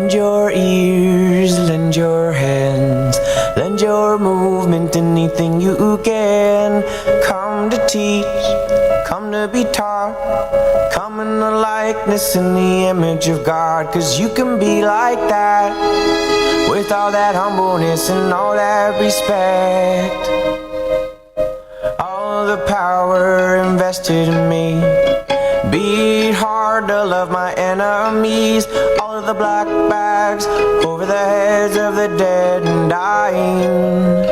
Lend your ears, lend your hands, lend your movement, anything you can. Come to teach, come to be taught, come in the likeness and the image of God. 'Cause you can be like that, with all that humbleness and all that respect. All the power invested in me, beat hard to love my enemies. All of the black bags over the heads of the dead and dying.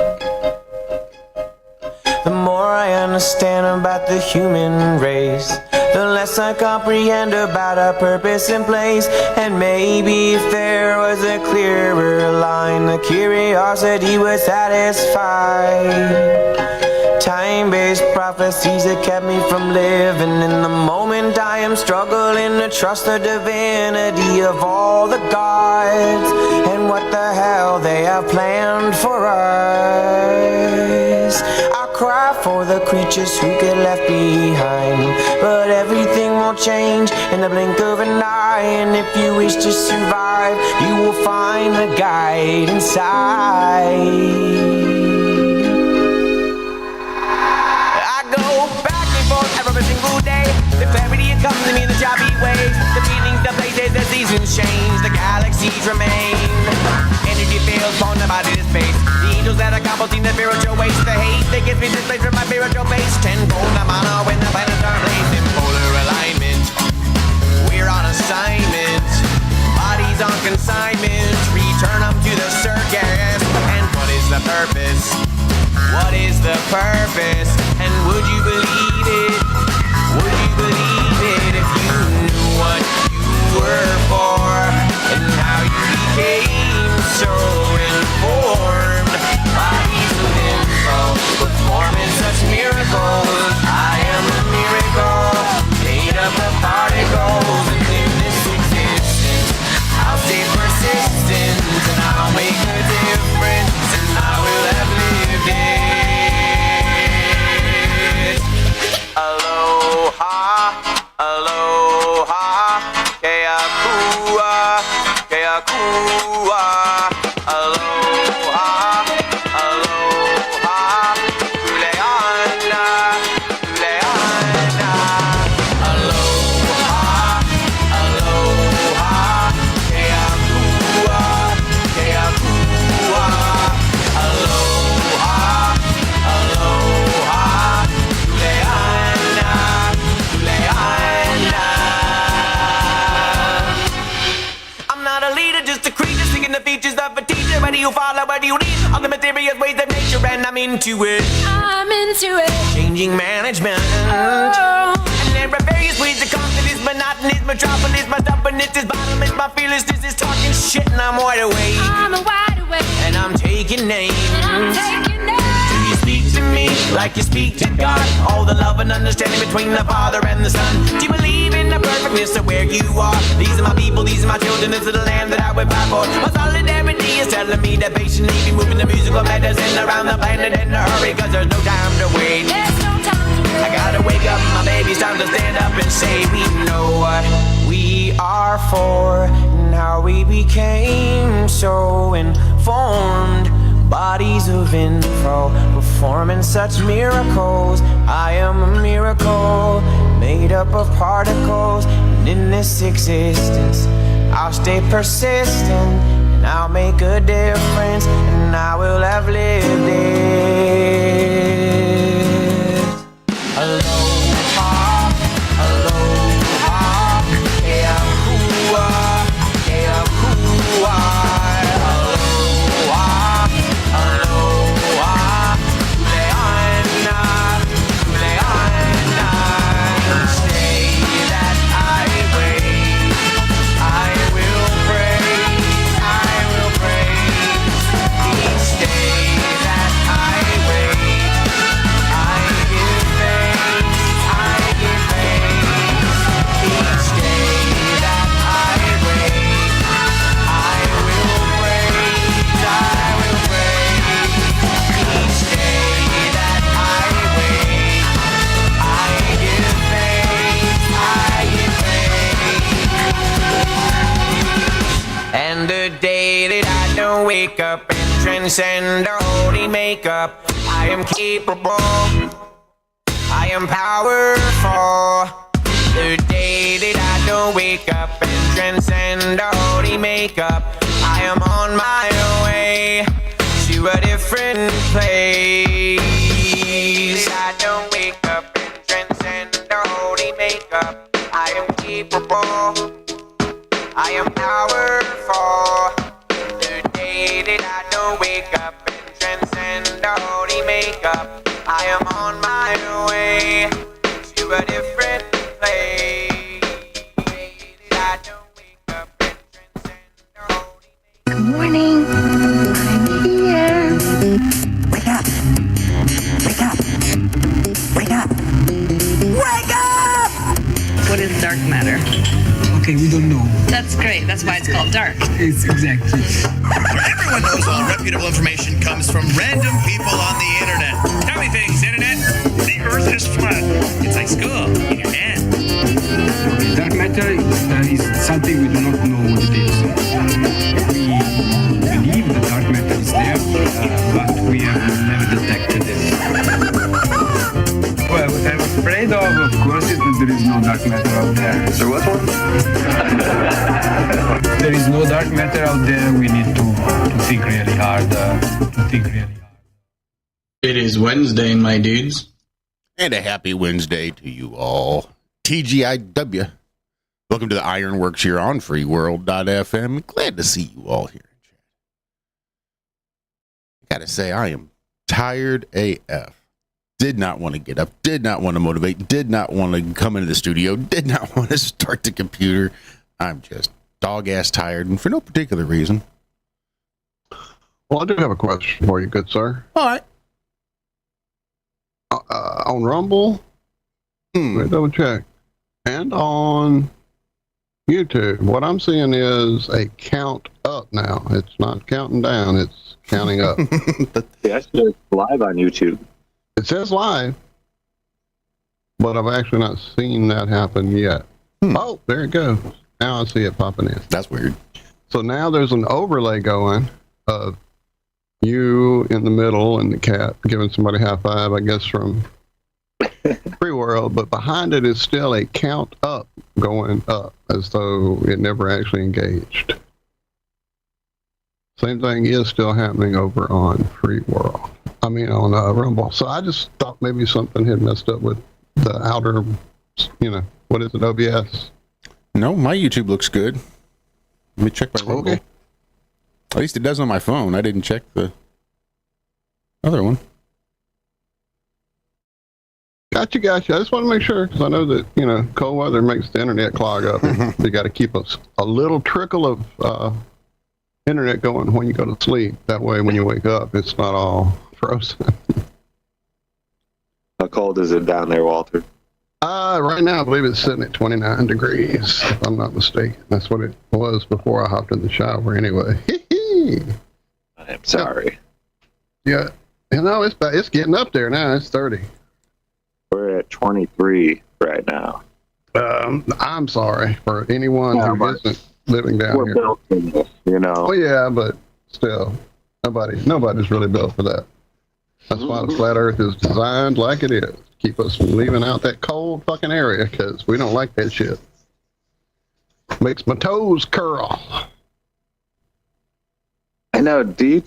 The more I understand about the human race, the less I comprehend about our purpose and place. And maybe if there was a clearer line, the curiosity would satisfy. Time-based prophecies that kept me from living in the moment. I am struggling to trust the divinity of all the gods and what the hell they have planned for us. I cry for the creatures who get left behind, but everything will change in the blink of an eye. And if you wish to survive, you will find the guide inside. Every single day, the clarity it comes to me in the choppy ways. The feelings, the places, the seasons change, the galaxies remain. Energy fails, born the body to space. The angels that accomplish the spiritual waste. The hate that gets me displaced from my spiritual base. Tenfold the mana when the planets are placed in polar alignment. We're on assignment, bodies on consignment. Return them to the circus. And what is the purpose? What is the purpose? And would you believe it? Would you believe it if you knew what you were for and how you became so informed? Bodies of info, performing such miracles. I am a miracle, made up of particles. And in this existence, I'll stay persistent, and I'll make a difference, and I will have lived it. Aloha, aloha, kea kua, kea kua. Aloha, aloha, kuleana, kuleana. Aloha, aloha, kea kua, kea kua. Aloha, aloha, kuleana. I'm not a leader, just a creature, singing the features of a teacher. What do you follow, what do you read? All the mysterious ways of nature, and I'm into it. I'm into it. Changing management. Oh. And there are various ways to conquer this monotonous metropolis. My stubbornness is bottomless, my fearlessness is talking shit, and I'm wide awake. I'm wide awake. And I'm taking names. And I'm taking names. Do you speak to me like you speak to God? All the love and understanding between the Father and the Son. Do you believe in the perfectness of where you are? These are my people, these are my children, this is the land that I would fight for. My solidarity is telling me to patiently be moving the musical medicine around the planet in a hurry, 'cause there's no time to wait. There's no time to wait. I gotta wake up, my baby's time to stand up and say we know what we are for and how we became so informed. Bodies of info, performing such miracles. I am a miracle, made up of particles. And in this existence, I'll stay persistent, and I'll make a difference, and I will have lived it. Aloha, aloha, kea kua, kea kua. Aloha, aloha, kuleana, kuleana. Say that I wait, I will pray, I will pray. Each day wake up and transcend the holy makeup. I am capable, I am powerful. The day that I don't wake up and transcend the holy makeup, I am on my way to a different place. I don't wake up and transcend the holy makeup. I am capable, I am powerful. The day that I don't wake up and transcend the holy makeup, I am on my way to a different place. I don't wake up and transcend the holy makeup. Good morning. I'm here. Wake up. Wake up. Wake up. Wake up! What is dark matter? Okay, we don't know. That's great. That's why it's called dark. It's exactly. Where everyone knows all reputable information comes from random people on the internet. Tell me things, internet. The earth is flat. It's like school in your head. Okay, dark matter is something we do not know what it is. We believe the dark matter is there, but we have never detected it. Well, what I'm afraid of course, is that there is no dark matter out there. There was one? There is no dark matter out there. We need to think really hard. It is Wednesday, my dudes. And a happy Wednesday to you all. TGIW. Welcome to the IRONWORX here on freeworld.fm. Glad to see you all here. I gotta say, I am tired AF. Did not want to get up, did not want to motivate, did not want to come into the studio, did not want to start the computer. I'm just dog-ass tired, and for no particular reason. Well, I do have a question for you, good sir. All right. On Rumble, let me double check, and on YouTube, what I'm seeing is a count up now. It's not counting down, it's counting up. Yeah, it's live on YouTube. It says live, but I've actually not seen that happen yet. Oh, there it goes. Now I see it popping in. That's weird. So now there's an overlay going of you in the middle and the cat giving somebody a high five, I guess, from Free World, but behind it is still a count up going up as though it never actually engaged. Same thing is still happening over on Free World. I mean, on Rumble. So I just thought maybe something had messed up with the outer, what is it, OBS? No, my YouTube looks good. Let me check my Rumble. Okay. At least it does on my phone. I didn't check the other one. Gotcha. I just want to make sure, because I know that, cold weather makes the internet clog up. You got to keep a little trickle of internet going when you go to sleep. That way, when you wake up, it's not all frozen. How cold is it down there, Walter? Right now, I believe it's sitting at 29 degrees, if I'm not mistaken. That's what it was before I hopped in the shower anyway. I'm sorry. Yeah. It's getting up there now. It's 30. We're at 23 right now. I'm sorry for anyone who isn't living down We're here. built in this, Oh yeah, but still, nobody's really built for that. That's why the flat Earth is designed like it is. Keep us from leaving out that cold fucking area, because we don't like that shit. Makes my toes curl. I know, dude.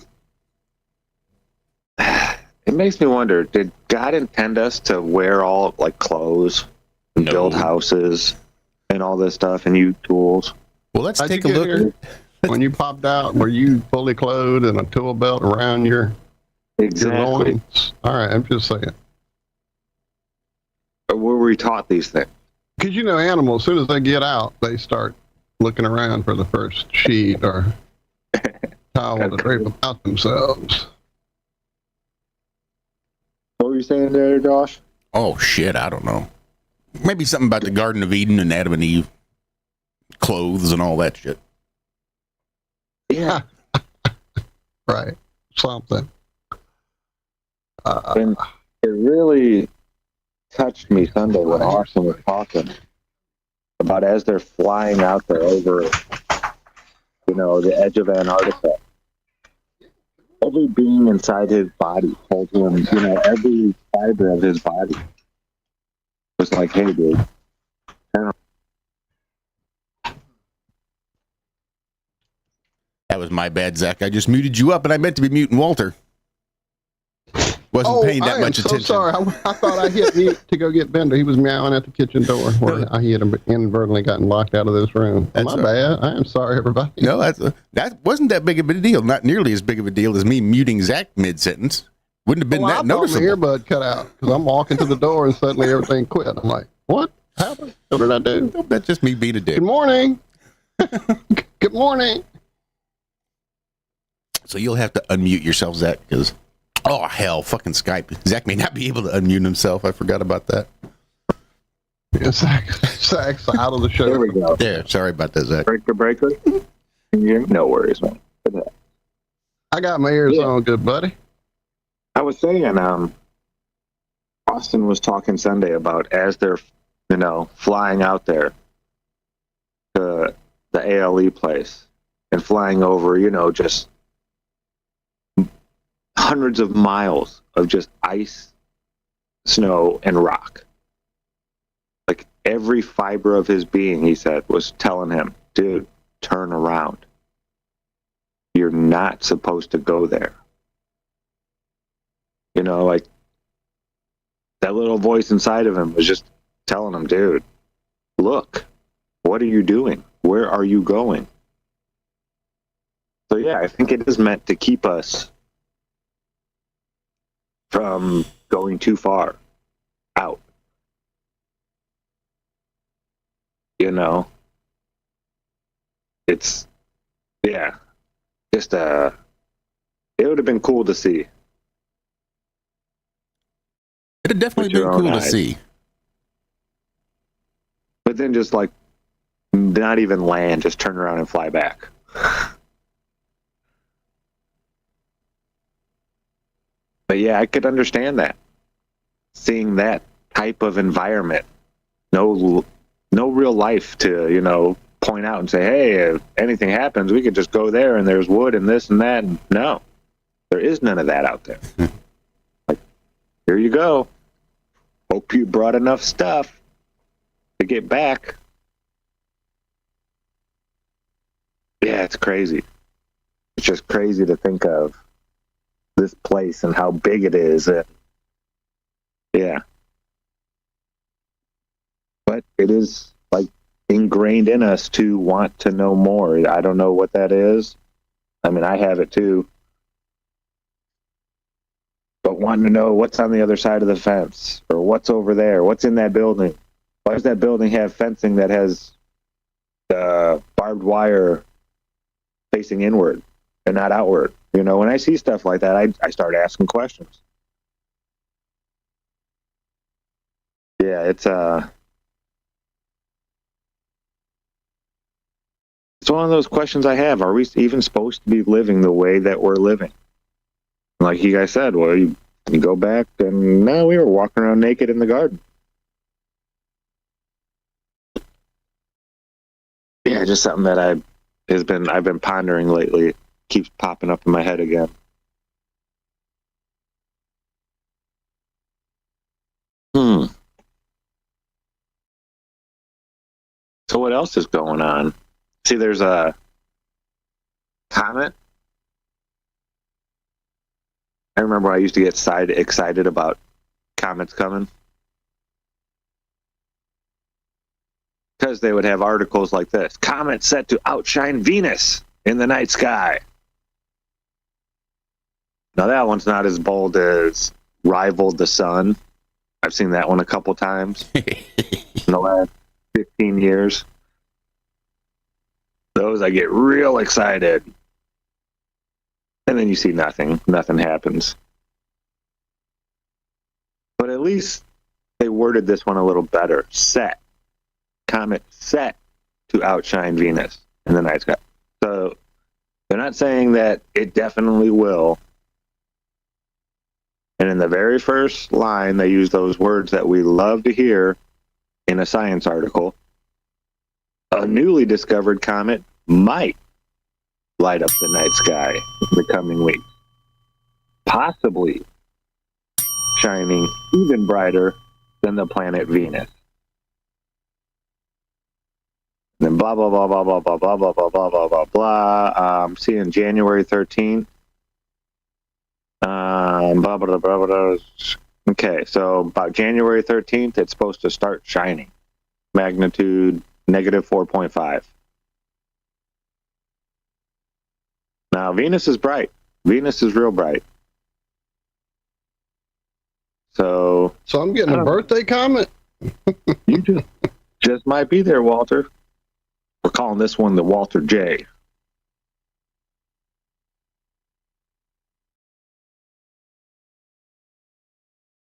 It makes me wonder, did God intend us to wear all, clothes and build houses and all this stuff and use tools? Well, let's How'd take you a get look. here? When you popped out, were you fully clothed and a tool belt around your loins? All right, I'm just saying. Or were we taught these things? Because animals, as soon as they get out, they start looking around for the first sheet or towel to drape about themselves. What were you saying there, Josh? Oh, shit, I don't know. Maybe something about the Garden of Eden and Adam and Eve. Clothes and all that shit. Yeah. Right. Something. And it really touched me Sunday when Austin was talking about as they're flying out there over, the edge of Antarctica. every being inside his body told him, you know, every fiber of his body was like, hey, dude. That was my bad, Zach. I just muted you up, and I meant to be muting Walter. Wasn't paying that much attention. Sorry. I thought I hit mute to go get Bender. He was meowing at the kitchen door where I had inadvertently gotten locked out of this room. My bad. I am sorry, everybody. No, that wasn't that big of a deal. Not nearly as big of a deal as me muting Zach mid-sentence. Wouldn't have been that noticeable. My earbud cut out because I'm walking to the door and suddenly everything quit. I'm like, what happened? What did I do? No, that's just me being a dick. Good morning. Good morning. So you'll have to unmute yourself, Zach, because, oh, hell, fucking Skype. Zach may not be able to unmute himself. I forgot about that. Yeah, Zach's out of the show. There we go. There, sorry about that, Zach. Breaker. Can you hear me? No worries, man. I got my ears on, good buddy. I was saying, Austin was talking Sunday about as they're, you know, flying out there to the ALE place and flying over, you know, just hundreds of miles of just ice, snow, and rock. Like every fiber of his being, he said, was telling him, dude, turn around. You're not supposed to go there. You know, like that little voice inside of him was just telling him, dude, look, what are you doing? Where are you going? So yeah, I think it is meant to keep us from going too far out. You know, it's, yeah, just, it would have been cool to see. It'd definitely been cool to see. But then just like, not even land, just turn around and fly back. But yeah, I could understand that. Seeing that type of environment, no real life to, you know, point out and say, hey, if anything happens, we could just go there and there's wood and this and that. And no, there is none of that out there. Like, here you go. Hope you brought enough stuff to get back. Yeah, it's crazy. It's just crazy to think of this place and how big it is. Yeah. But it is like ingrained in us to want to know more. I don't know what that is. I mean, I have it too. But wanting to know what's on the other side of the fence or what's over there, what's in that building. Why does that building have fencing that has barbed wire facing inward and not outward? You know, when I see stuff like that, I start asking questions. Yeah, it's one of those questions I have. Are we even supposed to be living the way that we're living? Like you guys said, well, you go back and no, we were walking around naked in the garden. Yeah, just something that I've been pondering lately. Keeps popping up in my head again. So what else is going on? See, there's a comet. I remember I used to get excited about comets coming. Because they would have articles like this. Comet set to outshine Venus in the night sky. Now that one's not as bold as rivaled the sun. I've seen that one a couple times in the last 15 years. Those I get real excited. And then you see nothing. Nothing happens. But at least they worded this one a little better. Set. Comet set to outshine Venus in the night sky. So they're not saying that it definitely will. And in the very first line, they use those words that we love to hear in a science article. A newly discovered comet might light up the night sky in the coming weeks. possibly shining even brighter than the planet Venus. And then blah, blah, blah, blah, blah, blah, blah, blah, blah, blah, blah, blah, blah. I'm seeing January 13th. Blah, blah, blah, blah, blah. Okay, so about January 13th, it's supposed to start shining. Magnitude negative 4.5. Now, Venus is bright. Venus is real bright. So I'm getting a birthday comment. you just might be there, Walter. We're calling this one the Walter J.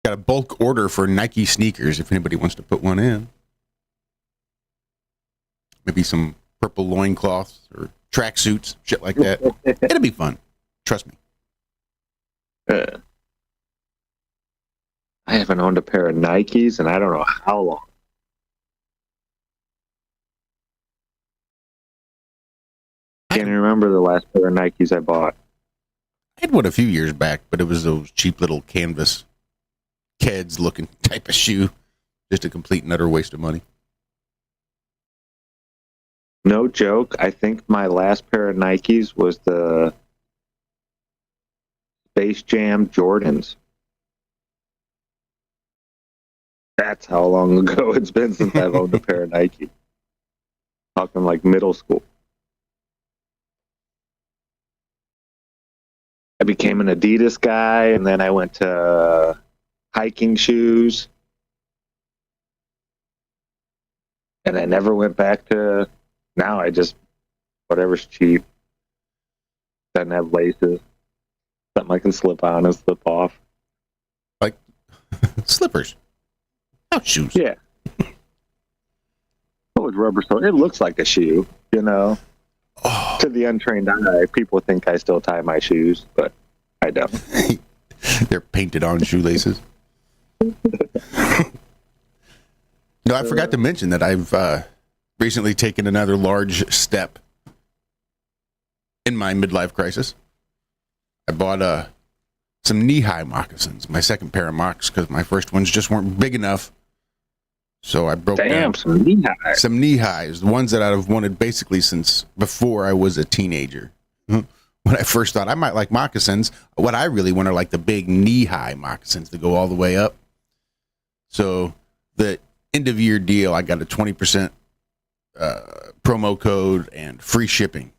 Got a bulk order for Nike sneakers if anybody wants to put one in. Maybe some purple loincloths or tracksuits, shit like that. It'll be fun. Trust me. I haven't owned a pair of Nikes and I don't know how long. Can't even remember the last pair of Nikes I bought. I had one a few years back, but it was those cheap little canvas Keds looking type of shoe. Just a complete and utter waste of money. No joke. I think my last pair of Nikes was the Space Jam Jordans. That's how long ago it's been since I've owned a pair of Nike. Talking like middle school. I became an Adidas guy, and then I went to hiking shoes. And I never went back to... Now I just... Whatever's cheap. Doesn't have laces. Something I can slip on and slip off. Like slippers. Not shoes. Yeah. Oh, with rubber sole. It looks like a shoe, you know. Oh. To the untrained eye, people think I still tie my shoes, but I don't. They're painted on shoelaces. No, I forgot to mention that I've recently taken another large step in my midlife crisis. I bought some knee-high moccasins, my second pair of mocks, because my first ones just weren't big enough. So I broke down some knee-highs. Some knee-highs, the ones that I've wanted basically since before I was a teenager. When I first thought I might like moccasins, what I really want are like the big knee-high moccasins that go all the way up. So the end-of-year deal, I got a 20% promo code and free shipping.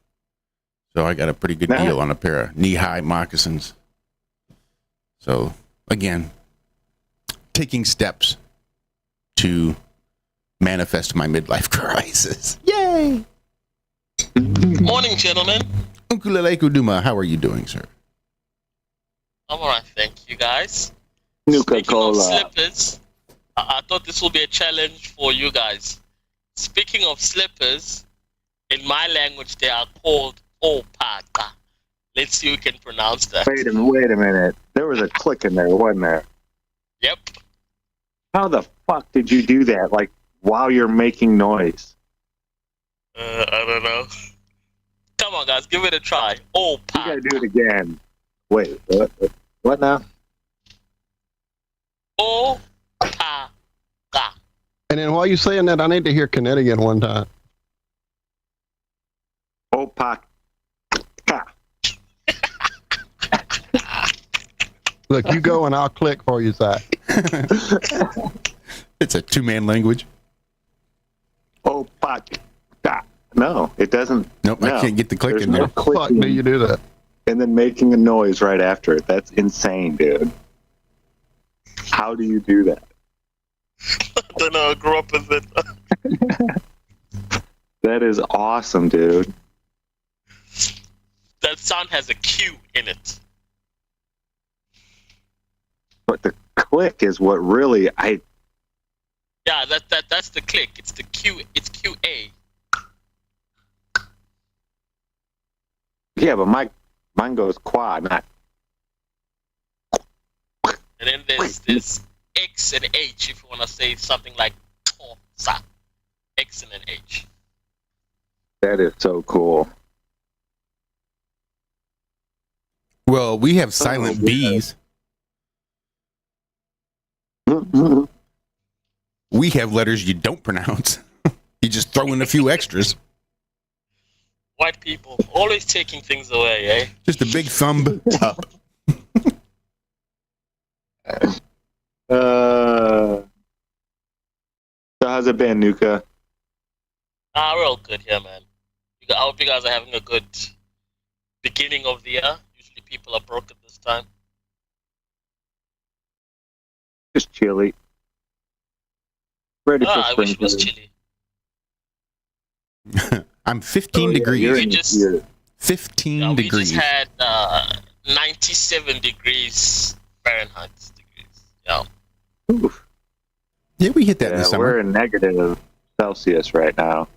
So I got a pretty good deal on a pair of knee-high moccasins. So, again, taking steps to manifest my midlife crisis. Yay! Morning, gentlemen. Uncle Kuduma, how are you doing, sir? I'm alright, thank you, guys. Nuka Speaking of Cola. slippers, I thought this will be a challenge for you guys. Speaking of slippers, in my language, they are called opaka. Let's see who can pronounce that. Wait a minute. There was a click in there, wasn't there? Yep. How the fuck did you do that? Like, while you're making noise? I don't know. Come on, guys, give it a try. You gotta do it again. Wait, what now? Opaka. And then while you're saying that, I need to hear Connecticut one time. Opaka. Look, you go and I'll click for you, Zack. It's a two-man language. Opaka. No, it doesn't. Nope, no. I can't get the click There's in no there. Fuck do you do that? And then making a noise right after it. That's insane, dude. How do you do that? I don't know, I grew up with it. That is awesome, dude. That sound has a Q in it. But the click is what really Yeah, that's the click. It's the Q. It's QA. Yeah, but mine goes qua, not. And then there's this X and H if you want to say something like Tosa. X and an H. That is so cool. Well, we have silent B's. We have letters you don't pronounce. You just throw in a few extras. White people always taking things away, eh? Just a big thumb up. So how's it been, Nuka? We're all good here, man. I hope you guys are having a good beginning of the year. Usually people are broke at this time. Just chilly. Ready for I spring. wish it was chilly. I'm 15 degrees. We just, 15 we degrees. just had 97 degrees Fahrenheit. Yeah. Oof. Yeah, we hit that in the summer. We're in negative Celsius right now.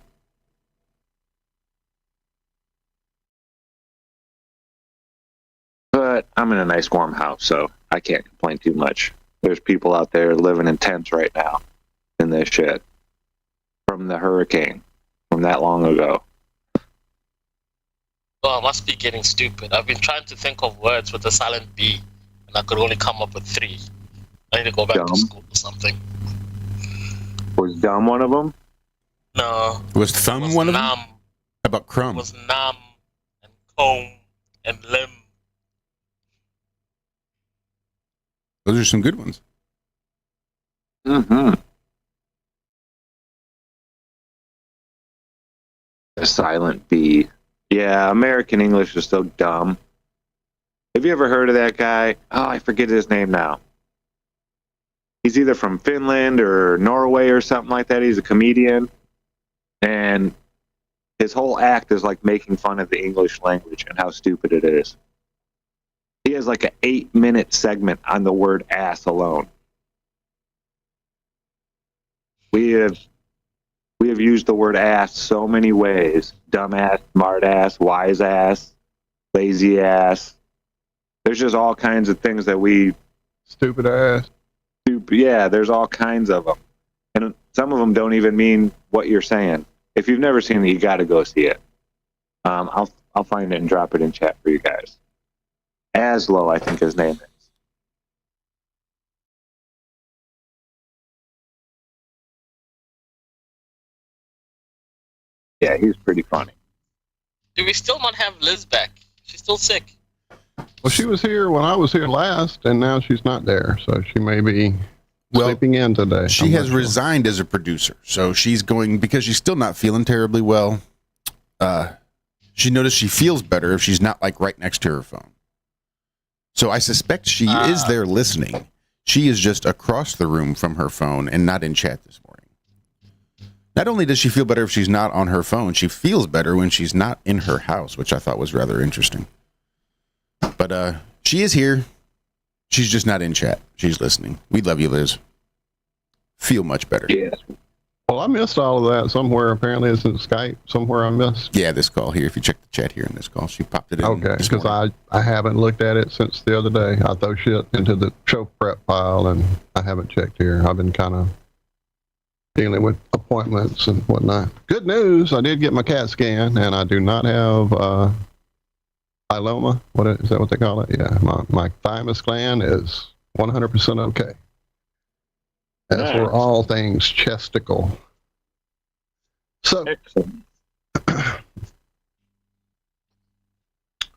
But I'm in a nice warm house, so I can't complain too much. There's people out there living in tents right now in this shit from the hurricane from that long ago. Oh, I must be getting stupid. I've been trying to think of words with a silent B, and I could only come up with 3. I need to go back to school or something. Was dumb one of them? No. Was thumb one of them? How about crumb? It was nam and comb and limb. Those are some good ones. Mm-hmm. A silent B. Yeah, American English is so dumb. Have you ever heard of that guy? Oh, I forget his name now. He's either from Finland or Norway or something like that. He's a comedian. And his whole act is like making fun of the English language and how stupid it is. He has like an 8-minute segment on the word ass alone. We have used the word ass so many ways. Dumbass, smart ass, wise ass, lazy ass. There's just all kinds of things that we... Stupid ass. Yeah, there's all kinds of them. And some of them don't even mean what you're saying. If you've never seen it, you got to go see it. I'll find it and drop it in chat for you guys. Aslo, I think his name is. Yeah, he's pretty funny. Do we still not have Liz back? She's still sick. Well, she was here when I was here last, and now she's not there, so she may be sleeping in today. She has resigned as a producer, so she's going, because she's still not feeling terribly well. She noticed she feels better if she's not like right next to her phone. So I suspect she is there listening. She is just across the room from her phone and not in chat this morning. Not only does she feel better if she's not on her phone, she feels better when she's not in her house, which I thought was rather interesting. But she is here. She's just not in chat. She's listening. We love you, Liz. Feel much better. Yes. Well, I missed all of that somewhere. Apparently, it's in Skype. Somewhere I missed. Yeah, this call here. If you check the chat here in this call, she popped it in. Okay, because I haven't looked at it since the other day. I throw shit into the show prep pile, and I haven't checked here. I've been kind of dealing with appointments and whatnot. Good news, I did get my CAT scan, and I do not have myeloma. Is that what they call it? Yeah, my thymus gland is 100% okay. That's for all things chesticle. So,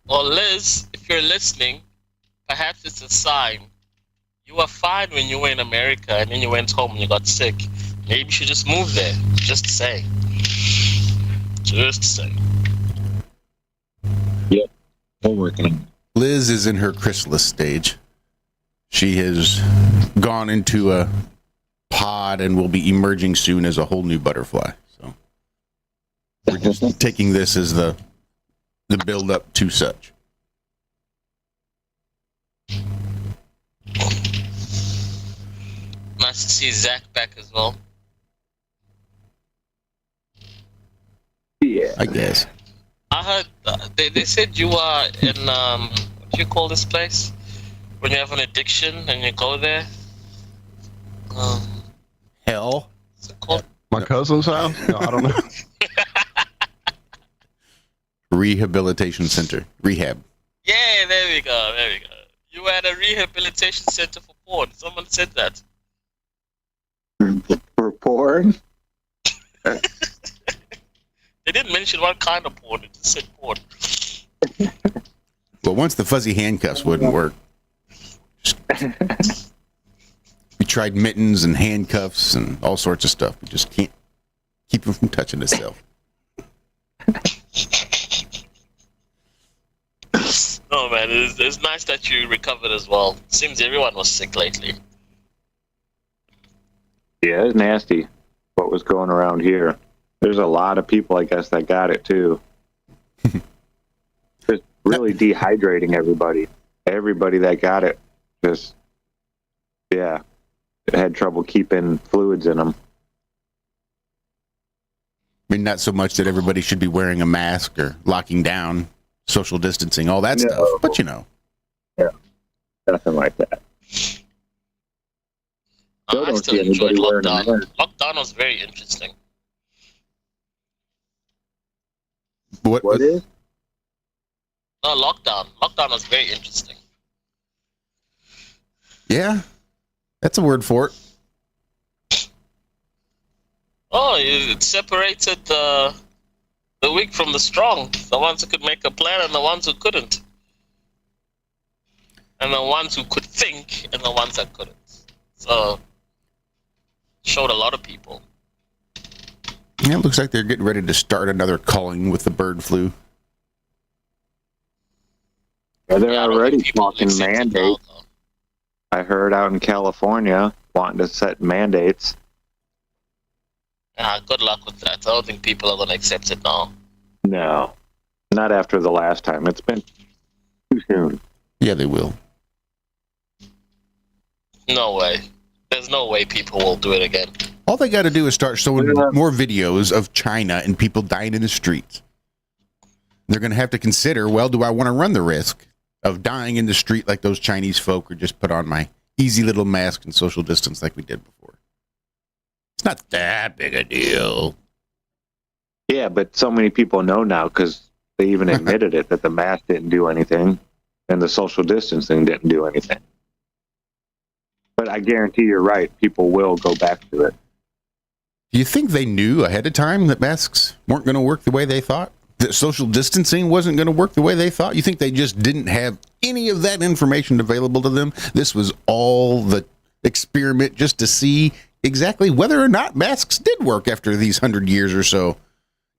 Well, Liz, if you're listening, perhaps it's a sign. You were fine when you were in America, and then you went home and you got sick. Maybe you should just move there. Just saying. Just saying. Yep. We're working on it. Liz is in her chrysalis stage. She has gone into a pod and will be emerging soon as a whole new butterfly. So we're just taking this as the build up to such. Nice to see Zack back as well. Yeah. I guess. I heard they said you are in what do you call this place when you have an addiction and you go there? Hell. What's it called? my cousin's house? No, I don't know. Rehabilitation center. Rehab. Yeah, there we go. There we go. You were at a rehabilitation center for porn. Someone said that. For porn? They didn't mention what kind of porn. It just said porn. Well, once the fuzzy handcuffs wouldn't work, we tried mittens and handcuffs and all sorts of stuff. We just can't keep him from touching himself. No, man, it's nice that you recovered as well. Seems everyone was sick lately. Yeah, it's nasty what was going around here. There's a lot of people, I guess, that got it too. Just really dehydrating everybody. Everybody that got it just, yeah, had trouble keeping fluids in them. I mean, not so much that everybody should be wearing a mask or locking down, social distancing, all that stuff, but you know. Yeah, nothing like that. I still enjoyed lockdown. Lockdown was very interesting. What is? No, lockdown. Lockdown was very interesting. Yeah, that's a word for it. Oh, it separated the weak from the strong. The ones who could make a plan and the ones who couldn't. And the ones who could think and the ones that couldn't. So, showed a lot of people. Yeah, it looks like they're getting ready to start another culling with the bird flu. Yeah, they're already talking mandates. I heard out in California wanting to set mandates. Good luck with that. I don't think people are going to accept it now. No, not after the last time. It's been too soon. Yeah, they will. No way. There's no way people will do it again. All they got to do is start showing more videos of China and people dying in the streets. They're going to have to consider, well, do I want to run the risk of dying in the street like those Chinese folk, or just put on my easy little mask and social distance like we did before? It's not that big a deal. Yeah, but so many people know now because they even admitted it, that the mask didn't do anything and the social distancing didn't do anything. But I guarantee you're right. People will go back to it. Do you think they knew ahead of time that masks weren't going to work the way they thought? That social distancing wasn't going to work the way they thought? You think they just didn't have any of that information available to them? This was all the experiment just to see exactly whether or not masks did work after these 100 years or so.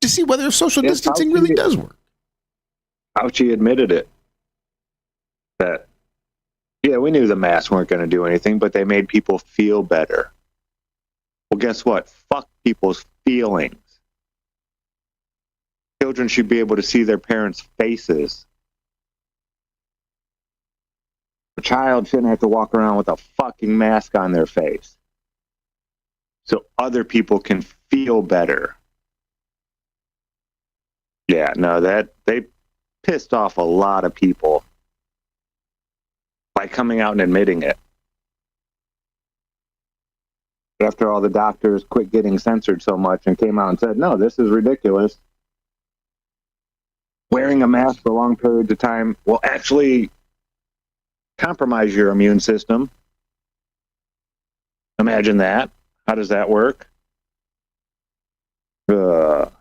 To see whether social distancing really does work. Fauci admitted it. That, yeah, we knew the masks weren't going to do anything, but they made people feel better. Well, guess what? Fuck people's feelings. Children should be able to see their parents' faces. A child shouldn't have to walk around with a fucking mask on their face. So other people can feel better. Yeah, no, that they pissed off a lot of people by coming out and admitting it. After all the doctors quit getting censored so much and came out and said, no, this is ridiculous. Wearing a mask for long periods of time will actually compromise your immune system. Imagine that. How does that work? But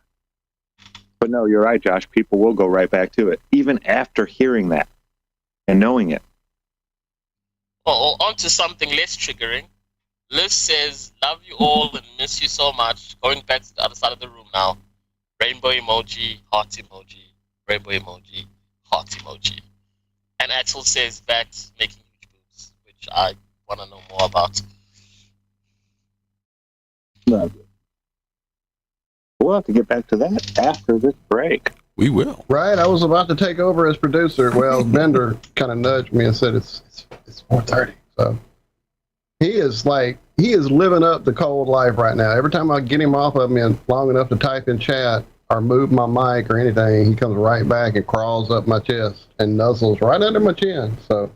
no, you're right, Josh. People will go right back to it, even after hearing that and knowing it. Well, on to something less triggering. Liz says, love you all and miss you so much. Going back to the other side of the room now. Rainbow emoji, heart emoji. Rainbow emoji, heart emoji. And Axel says that's making huge boobs, which I want to know more about. No. We'll have to get back to that after this break. We will. Right, I was about to take over as producer. Well, Bender kind of nudged me and said it's 4:30. So he is living up the cold life right now. Every time I get him off of me and long enough to type in chat or move my mic or anything, he comes right back and crawls up my chest and nuzzles right under my chin. So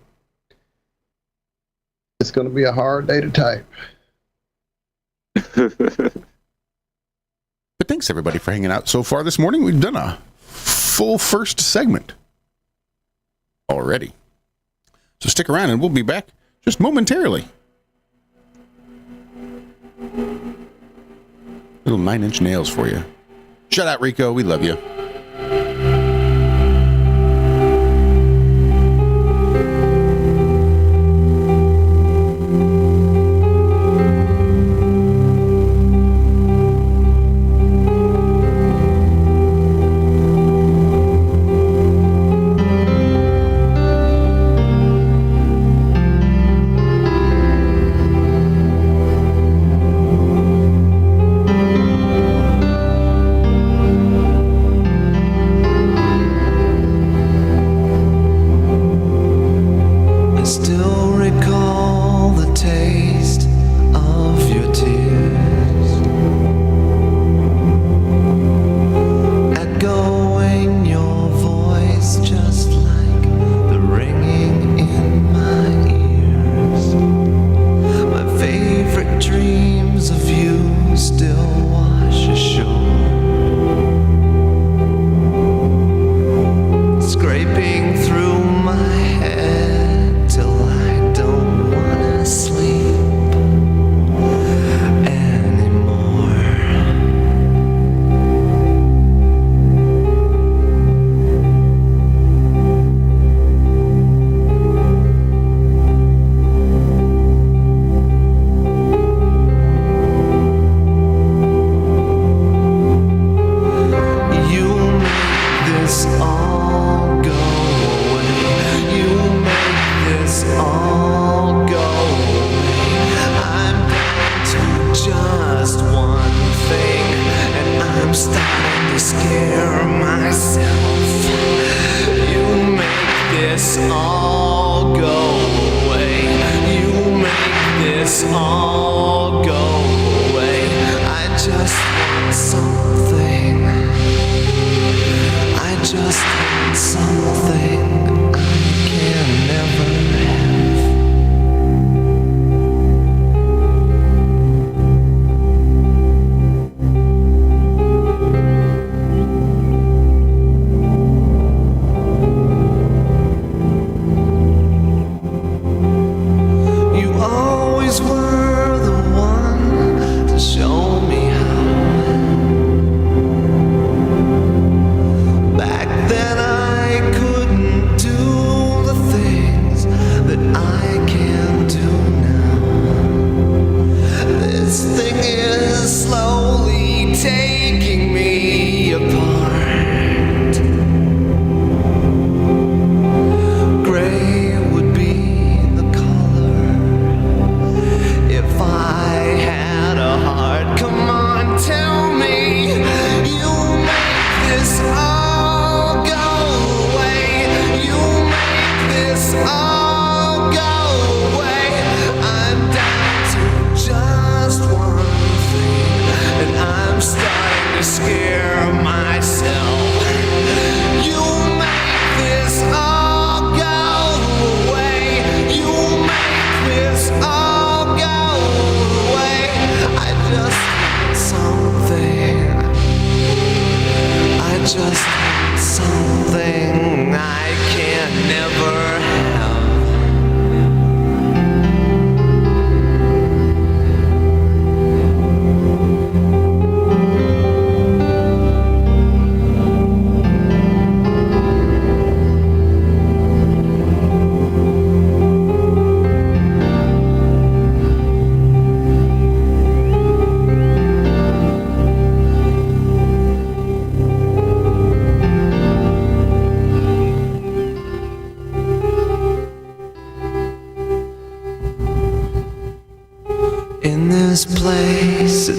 it's going to be a hard day to type. But thanks everybody for hanging out so far this morning. We've done a full first segment. already. So stick around and we'll be back just momentarily. Little 9-inch nails for you. Shut out, Rico. We love you.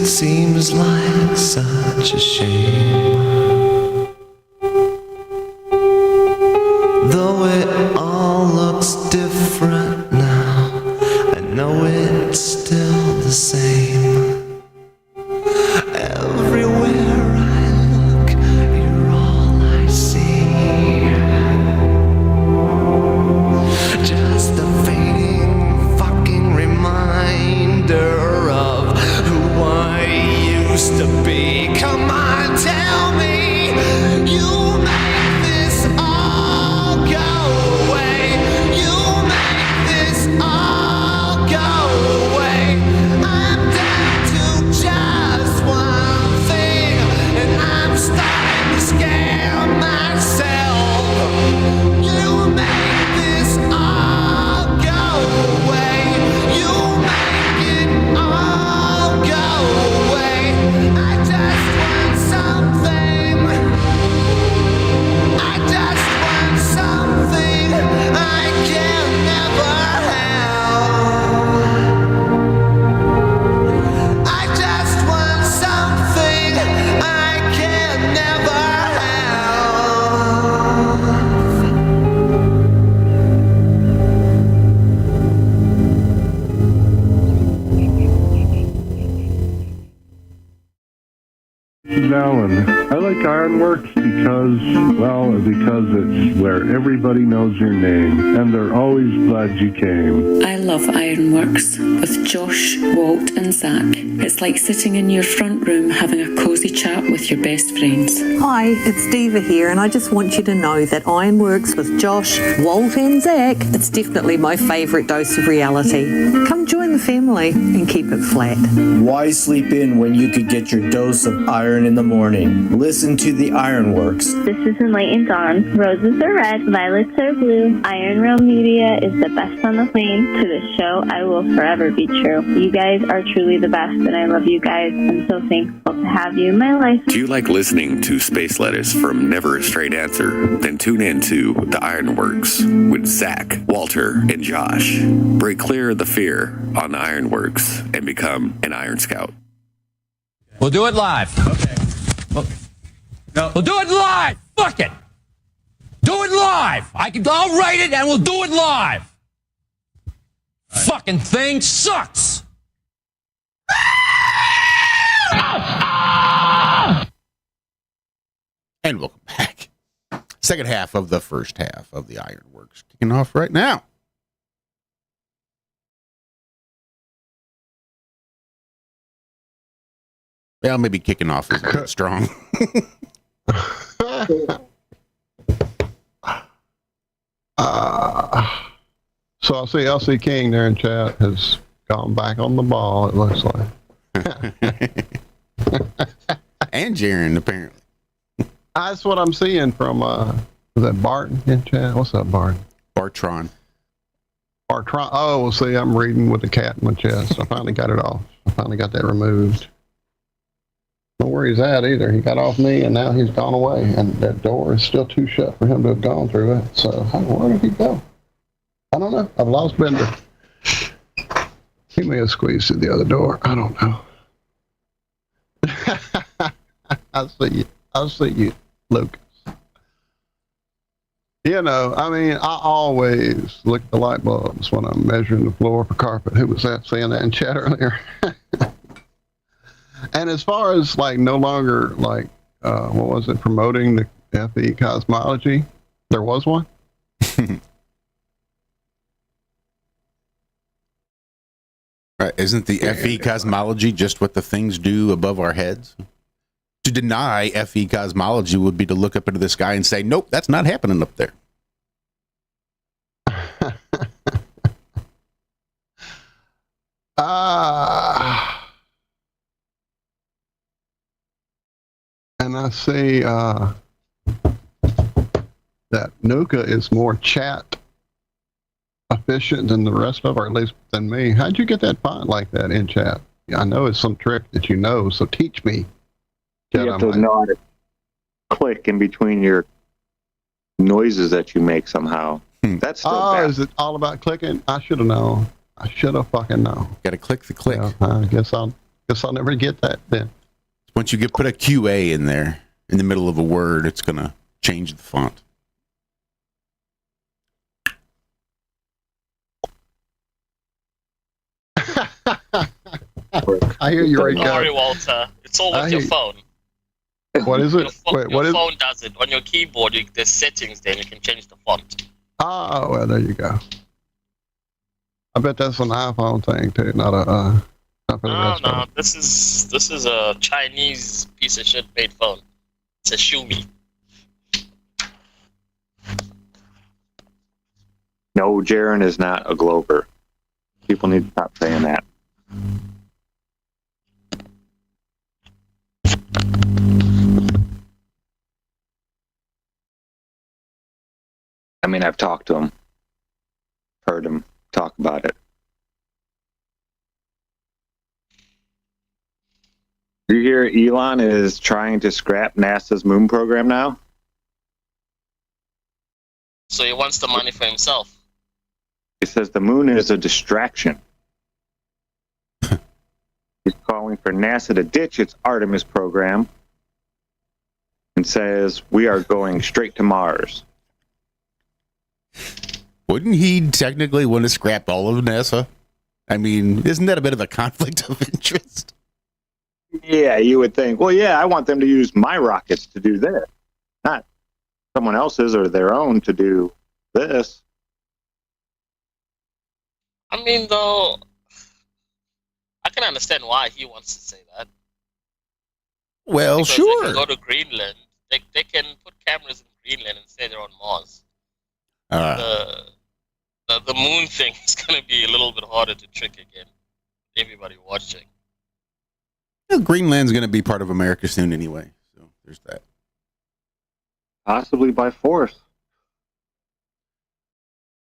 Seems like such a shame, though it all looks different now. I know it's still the same. Everywhere I look, you're all I see. Just a fading fucking reminder of who I used to be. Come on, tell me you make this all go away. Knodel, and I like IRONWORX because it's where everybody knows your name, and they're always glad you came. I love IRONWORX with Josh, Walt, and Zack. It's like sitting in your front room having a cozy chat with your best friends. Hi, it's Diva here, and I just want you to know that IRONWORX with Josh, Walt, and Zack, it's definitely my favourite dose of reality. Come join the family and keep it flat. Why sleep in when you could get your dose of iron in the morning? Listen to the IRONWORX. This is Enlightened Dawn. Roses are red, violets are blue. ironrealmmedia is the best on the plane. To this show, I will forever be true. You guys are truly the best, and I love you guys. I'm so thankful to have you in my life. Do you like listening to space letters from Never a Straight Answer? Then tune in to the IRONWORX with Zack, Walter, and Josh. Break clear of the fear on the IRONWORX and become an Iron Scout. We'll do it live. Okay. We'll do it live. Fuck it. Do it live. I'll write it and we'll do it live. Right. Fucking thing sucks. And welcome back. Second half of the first half of the IRONWORX kicking off right now. Well, maybe kicking off is a bit strong. So I see LC King there in chat has gone back on the ball, it looks like. And Jaron, apparently. That's what I'm seeing from, is that Barton in chat? What's up, Barton? Bartron. Oh, well, see, I'm reading with the cat in my chest. I finally got it off. I finally got that removed. Don't know where he's at either. He got off me, and now he's gone away, and that door is still too shut for him to have gone through it. So, where did he go? I don't know. I've lost Bender. He may have squeezed through the other door. I don't know. I'll see you, Lucas. You know, I mean, I always look at the light bulbs when I'm measuring the floor for carpet. Who was that saying that in chat earlier? And as far as like no longer like, what was it, promoting the FE cosmology, there was one. Right. Isn't the FE cosmology just what the things do above our heads? To deny FE cosmology would be to look up into the sky and say, nope, that's not happening up there. And I see that Nuka is more chat efficient than the rest of, or at least than me. How'd you get that font like that in chat? I know it's some trick that you know, so teach me. You have to know how to click in between your noises that you make somehow. That's still bad. Is it all about clicking? I should have known. I should have fucking known. Got to click the click. Yeah, I guess I'll never get that then. Once you put a QA in there in the middle of a word, it's gonna change the font. I hear you right now. Don't worry, Walter. It's all with your phone. What is it? Your phone does it. On your keyboard, there's settings there, and you can change the font. Oh, well, there you go. I bet that's an iPhone thing too, not a. No. This is a Chinese piece of shit made phone. It's a Xiaomi. No, Jaron is not a Glober. People need to stop saying that. I mean, I've talked to him, heard him talk about it. You hear Elon is trying to scrap NASA's moon program now? So he wants the money for himself. He says the moon is a distraction. He's calling for NASA to ditch its Artemis program and says we are going straight to Mars. Wouldn't he technically want to scrap all of NASA? I mean, isn't that a bit of a conflict of interest? Yeah, you would think, well, yeah, I want them to use my rockets to do this, not someone else's or their own to do this. I mean, though, I can understand why he wants to say that. Well, Because sure. they can go to Greenland. They can put cameras in Greenland and say they're on Mars. The moon thing is going to be a little bit harder to trick again. Everybody watching. Greenland's going to be part of America soon anyway. So there's that. Possibly by force.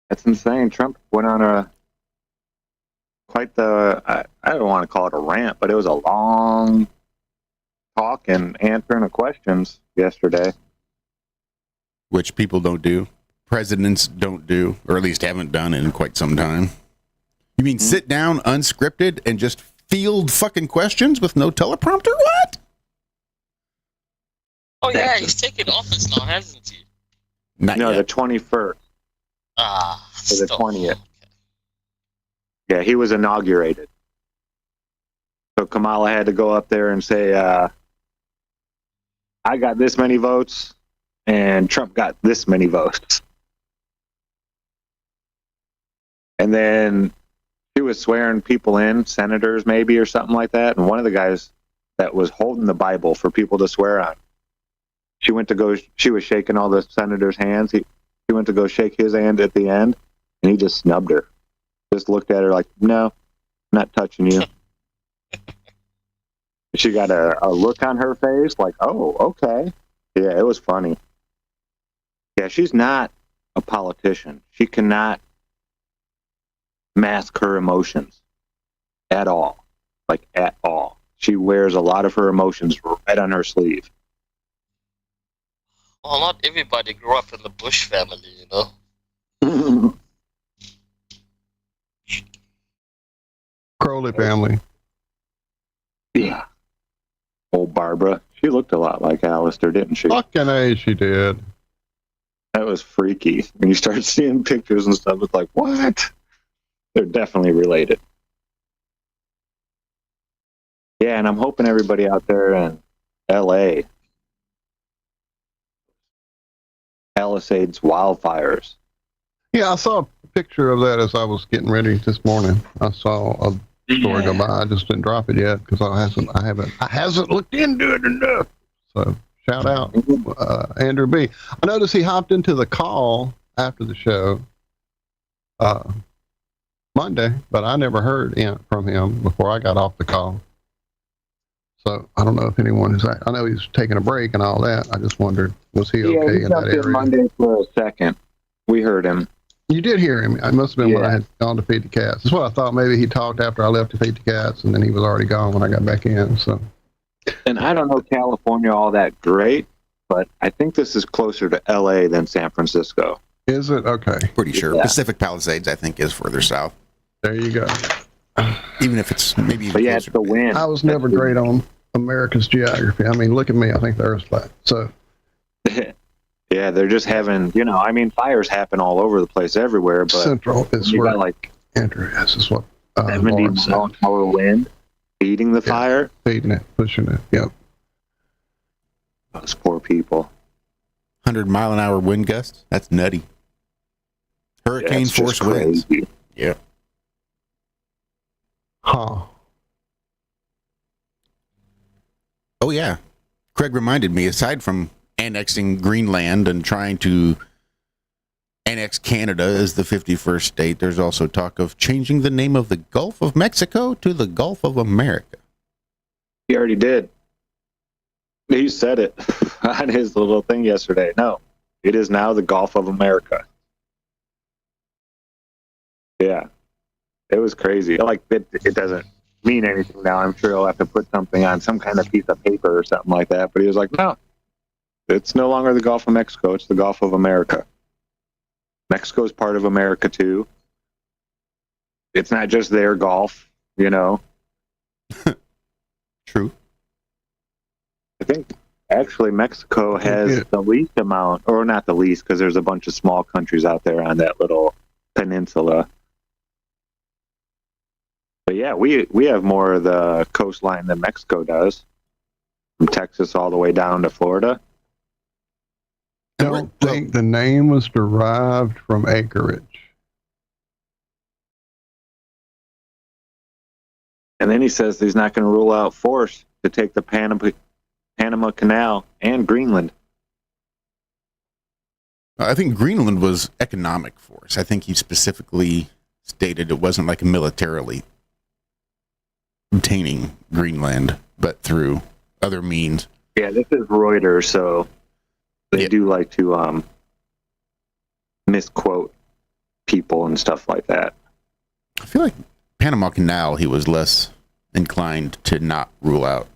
That's insane. Trump went on I don't want to call it a rant, but it was a long talk and answering of questions yesterday. Which people don't do. Presidents don't do, or at least haven't done in quite some time. You mean sit down unscripted and just field fucking questions with no teleprompter? What? Oh, yeah, he's taken office now, hasn't he? Not no, yet. the 21st. For the 20th. Yeah, he was inaugurated. So Kamala had to go up there and say, I got this many votes, and Trump got this many votes. And then she was swearing people in, senators maybe or something like that. And one of the guys that was holding the Bible for people to swear on, she was shaking all the senators' hands. She went to go shake his hand at the end, and he just snubbed her. Just looked at her like, no, not touching you. She got a look on her face like, oh, okay. Yeah, it was funny. Yeah, she's not a politician. She cannot mask her emotions at all. Like, at all. She wears a lot of her emotions right on her sleeve. Well, not everybody grew up in the Bush family, you know? Crowley family. Yeah. Old Barbara. She looked a lot like Alistair, didn't she? Fucking A, she did. That was freaky. When you start seeing pictures and stuff, it's like, what? They're definitely related. Yeah, and I'm hoping everybody out there in L.A. Palisades wildfires. Yeah, I saw a picture of that as I was getting ready this morning. I saw a story go by. I just didn't drop it yet because I haven't looked into it enough. So shout out Andrew B. I noticed he hopped into the call after the show Monday, but I never heard from him before I got off the call. So I don't know if anyone is. I know he's taking a break and all that. I just wondered, was he okay he in that area? Monday for a second. We heard him. You did hear him. It must have been when I had gone to feed the cats. That's what I thought. Maybe he talked after I left to feed the cats, and then he was already gone when I got back in. So, and I don't know California all that great, but I think this is closer to L.A. than San Francisco. Is it? Okay. Pretty sure. Yeah. Pacific Palisades, I think, is further south. There you go. Even if it's maybe even but yeah, closer. it's the wind. I was never great on America's geography. I mean, look at me. I think the Earth's flat. So. Yeah, they're just having, fires happen all over the place everywhere. But Central is you where got like Andrew is what 70 mile an hour wind feeding the fire. Feeding it, pushing it. Yep. Those poor people. 100-mile-an-hour wind gusts. That's nutty. Hurricane force winds. Yeah. Huh. Oh, yeah. Craig reminded me, aside from annexing Greenland and trying to annex Canada as the 51st state, there's also talk of changing the name of the Gulf of Mexico to the Gulf of America. He already did. He said it on his little thing yesterday. No, it is now the Gulf of America. Yeah. It was crazy. Like, it doesn't mean anything now. I'm sure he'll have to put something on some kind of piece of paper or something like that. But he was like, no, it's no longer the Gulf of Mexico. It's the Gulf of America. Mexico is part of America, too. It's not just their Gulf, True. I think, actually, Mexico has the least amount, or not the least, because there's a bunch of small countries out there on that little peninsula. But Yeah, we have more of the coastline than Mexico does, from Texas all the way down to Florida. I don't think the name was derived from acreage. And then he says he's not going to rule out force to take the Panama Canal and Greenland. I think Greenland was economic force. I think he specifically stated it wasn't like militarily obtaining Greenland, but through other means. Yeah, this is Reuters, so they do like to misquote people and stuff like that. I feel like Panama Canal, he was less inclined to not rule out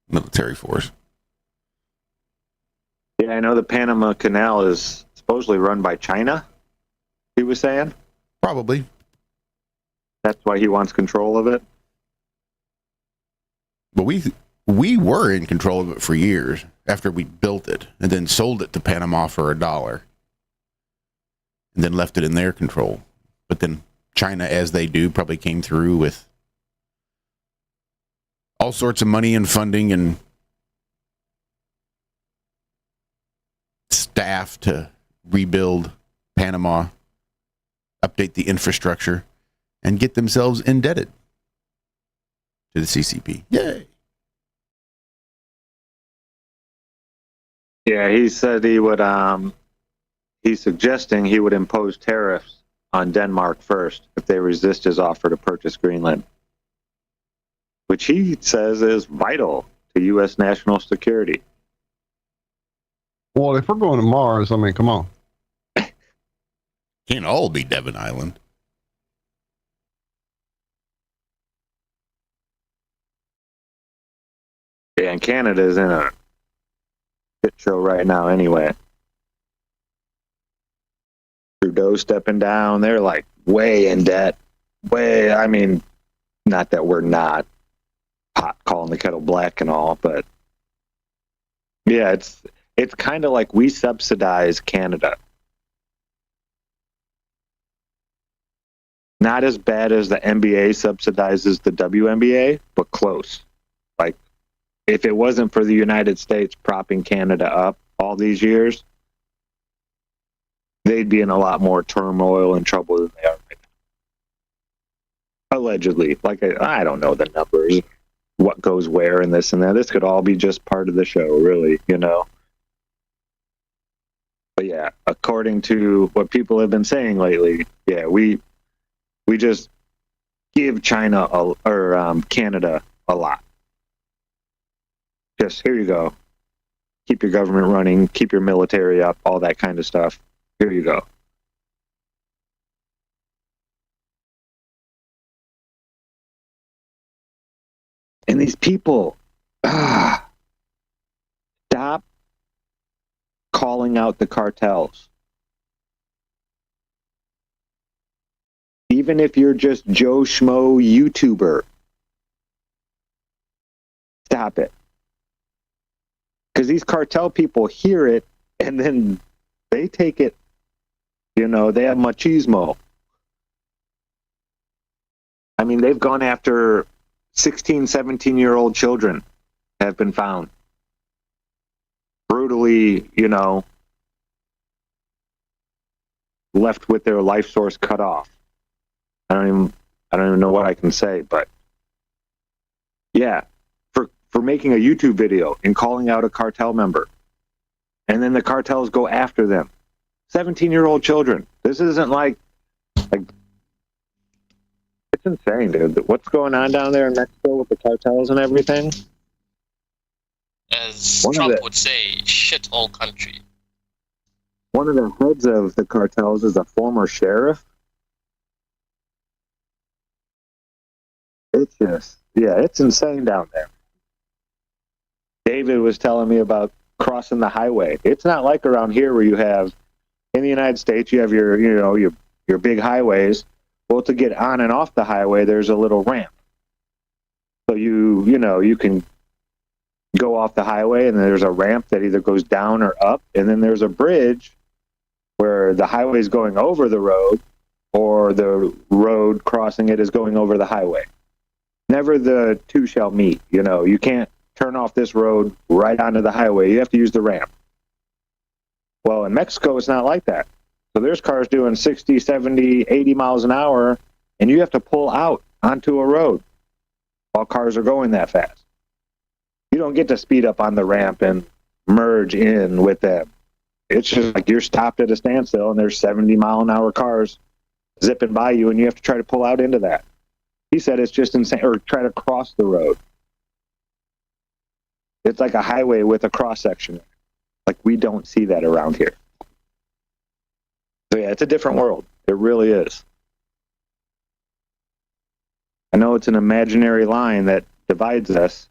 military force. Yeah, I know the Panama Canal is supposedly run by China, he was saying. Probably. That's why he wants control of it. But we were in control of it for years after we built it and then sold it to Panama for $1 and then left it in their control. But then China, as they do, probably came through with all sorts of money and funding and staff to rebuild Panama, update the infrastructure, and get themselves indebted to the CCP. Yay! Yeah, he said he would, he's suggesting he would impose tariffs on Denmark first if they resist his offer to purchase Greenland, which he says is vital to U.S. national security. Well, if we're going to Mars, I mean, come on. Can't all be Devon Island. Yeah, and Canada's in a shit show right now anyway. Trudeau stepping down. They're like way in debt. I mean, not that we're not pot calling the kettle black and all, but yeah, it's kind of like we subsidize Canada. Not as bad as the NBA subsidizes the WNBA, but close. Like, if it wasn't for the United States propping Canada up all these years, they'd be in a lot more turmoil and trouble than they are right now. Allegedly. Like, I don't know the numbers, what goes where and this and that. This could all be just part of the show, really, you know? But yeah, according to what people have been saying lately, yeah, we just give China or Canada a lot. Just, here you go. Keep your government running, keep your military up, all that kind of stuff. Here you go. And these people, stop calling out the cartels. Even if you're just Joe Schmo YouTuber, stop it. Because these cartel people hear it and then they take it, you know, they have machismo. I mean, they've gone after 16, 17-year-old children have been found. Brutally, you know, left with their life source cut off. I don't even know what I can say, but yeah, for making a YouTube video and calling out a cartel member, and then the cartels go after them. 17-year-old children. This isn't like it's insane, dude. What's going on down there in Mexico with the cartels and everything? As Trump would say, shit all country. One of the heads of the cartels is a former sheriff. It's just, yeah, it's insane down there. David was telling me about crossing the highway. It's not like around here where you have, in the United States, you have your big highways. Well, to get on and off the highway, there's a little ramp. So you can go off the highway, and there's a ramp that either goes down or up, and then there's a bridge where the highway is going over the road, or the road crossing it is going over the highway. Never the two shall meet. You know, you can't turn off this road right onto the highway. You have to use the ramp. Well, in Mexico, it's not like that. So there's cars doing 60, 70, 80 miles an hour, and you have to pull out onto a road while cars are going that fast. You don't get to speed up on the ramp and merge in with them. It's just like you're stopped at a standstill, and there's 70-mile-an-hour cars zipping by you, and you have to try to pull out into that. He said it's just insane, or try to cross the road. It's like a highway with a cross-section. Like, we don't see that around here. So, yeah, it's a different world. It really is. I know it's an imaginary line that divides us,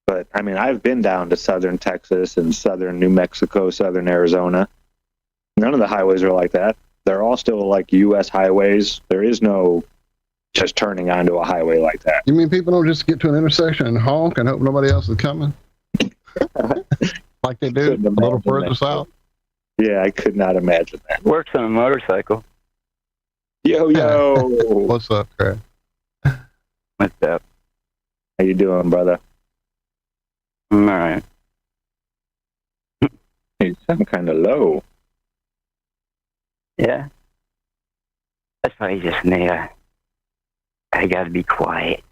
but, I mean, I've been down to southern Texas and southern New Mexico, southern Arizona. None of the highways are like that. They're all still like U.S. highways. There is no just turning onto a highway like that. You mean people don't just get to an intersection and honk and hope nobody else is coming? Like they do a little further south? Yeah, I could not imagine that. Works on a motorcycle. Yo, yo. What's up, Craig? What's up? How you doing, brother? I'm all right. You sound kind of low. Yeah. That's probably just me. I gotta be quiet.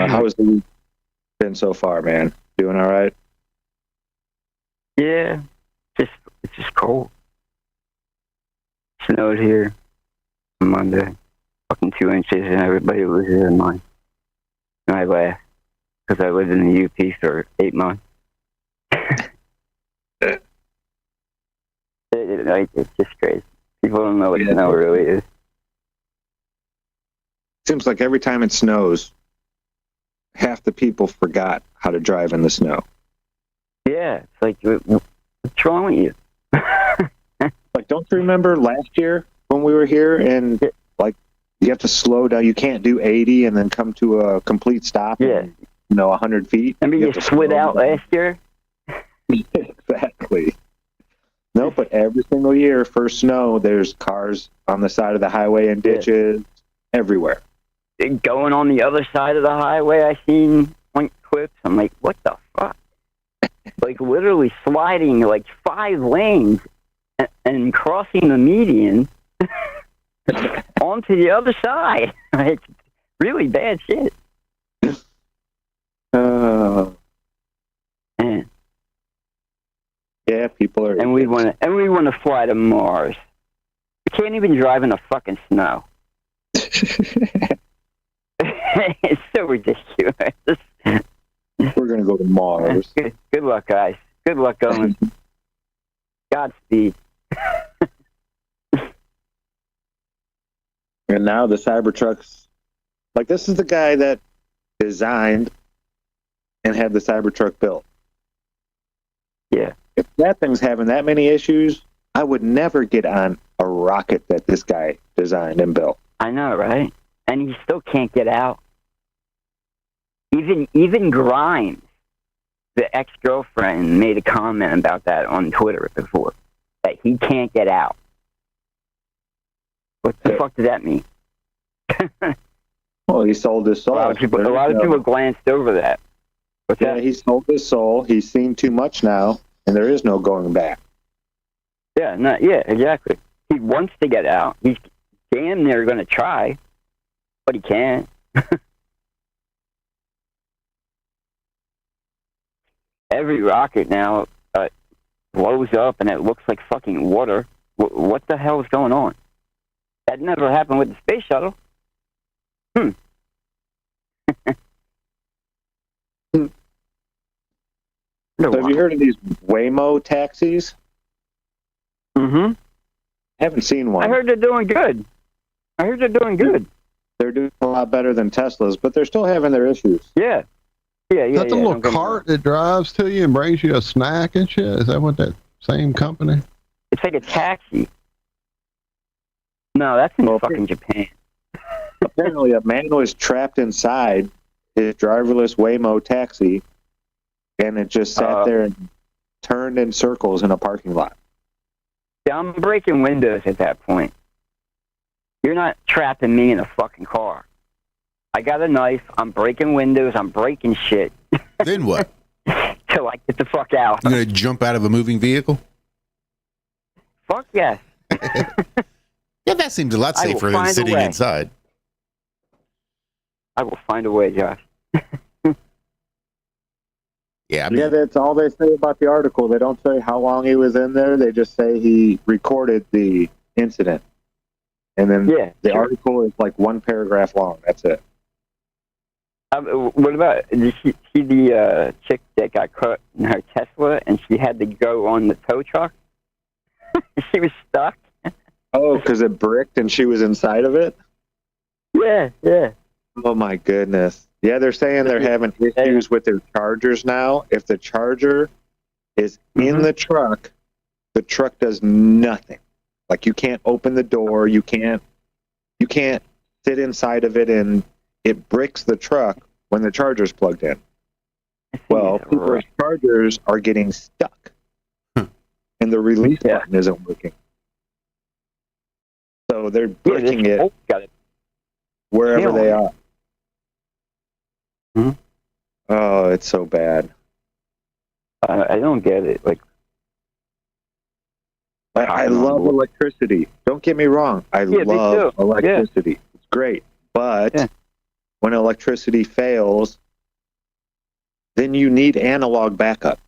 How's the week been so far, man? Doing all right? Yeah. It's just cold. Snowed here on Monday. Fucking 2 inches, and everybody was here in mine. And I laughed because I lived in the UP for 8 months. It's just crazy. People don't know what snow really is. Seems like every time it snows, half the people forgot how to drive in the snow. Yeah, it's like, what's wrong with you? Like, don't you remember last year when we were here and, like, you have to slow down. You can't do 80 and then come to a complete stop in, 100 feet. I mean, you slid out last year? Exactly. No, but every single year, first snow, there's cars on the side of the highway and ditches everywhere. Going on the other side of the highway, I seen point clips. I'm like, what the fuck? Like, literally sliding like 5 lanes and crossing the median onto the other side. It's really bad shit. Man. Yeah, people are. And we want to fly to Mars. We can't even drive in the fucking snow. It's so ridiculous. We're gonna go to Mars. Good luck, guys. Good luck going. Godspeed. And now the Cybertrucks, like, this is the guy that designed and had the Cybertruck built. Yeah. If that thing's having that many issues, I would never get on a rocket that this guy designed and built. I know, right? And he still can't get out. Even Grimes, the ex-girlfriend, made a comment about that on Twitter before, that he can't get out. What the fuck does that mean? Well, he sold his soul. A lot of people glanced over that. What's that? He sold his soul. He's seen too much now, and there is no going back. Yeah, exactly. He wants to get out. He's damn near going to try, but he can't. Every rocket now blows up, and it looks like fucking water. What the hell is going on? That never happened with the space shuttle. So have you heard of these Waymo taxis? Mm-hmm. Haven't seen one. I heard they're doing good. They're doing a lot better than Teslas, but they're still having their issues. Yeah. That's a little cart that drives to you and brings you a snack and shit? Is that what that same company? It's like a taxi. No, that's in fucking Japan. Apparently, a man was trapped inside his driverless Waymo taxi, and it just sat there and turned in circles in a parking lot. Yeah, I'm breaking windows at that point. You're not trapping me in a fucking car. I got a knife. I'm breaking windows. I'm breaking shit. Then what? Till I get the fuck out. You're going to jump out of a moving vehicle? Fuck yes. Yeah, that seems a lot safer than sitting inside. I will find a way, Josh. Yeah, yeah, that's all they say about the article. They don't say how long he was in there. They just say he recorded the incident. And then the article is like one paragraph long. That's it. What about, did you see the chick that got caught in her Tesla and she had to go on the tow truck? She was stuck. Oh, because it bricked and she was inside of it? Yeah, yeah. Oh, my goodness. Yeah, they're saying they're having issues with their chargers now. If the charger is in the truck does nothing. Like, you can't open the door, you can't sit inside of it, and it bricks the truck when the charger's plugged in. Well, people's chargers are getting stuck, and the release button isn't working. So they're bricking it wherever they are. Oh, it's so bad. I don't get it. Like, I love electricity. Don't get me wrong. I love electricity. Yeah. It's great. But when electricity fails, then you need analog backup.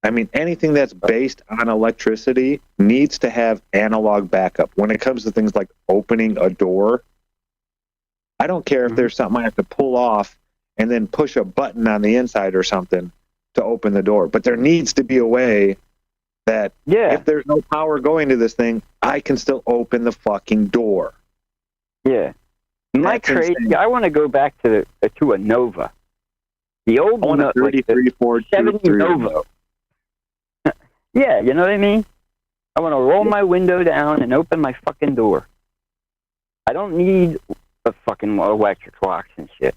I mean, anything that's based on electricity needs to have analog backup. When it comes to things like opening a door, I don't care if there's something I have to pull off and then push a button on the inside or something to open the door. But there needs to be a way that if there's no power going to this thing, I can still open the fucking door. Yeah. My crazy, I want to go back to a Nova. The old one, like the 70 Nova. Yeah, you know what I mean? I want to roll my window down and open my fucking door. I don't need a fucking electric locks and shit.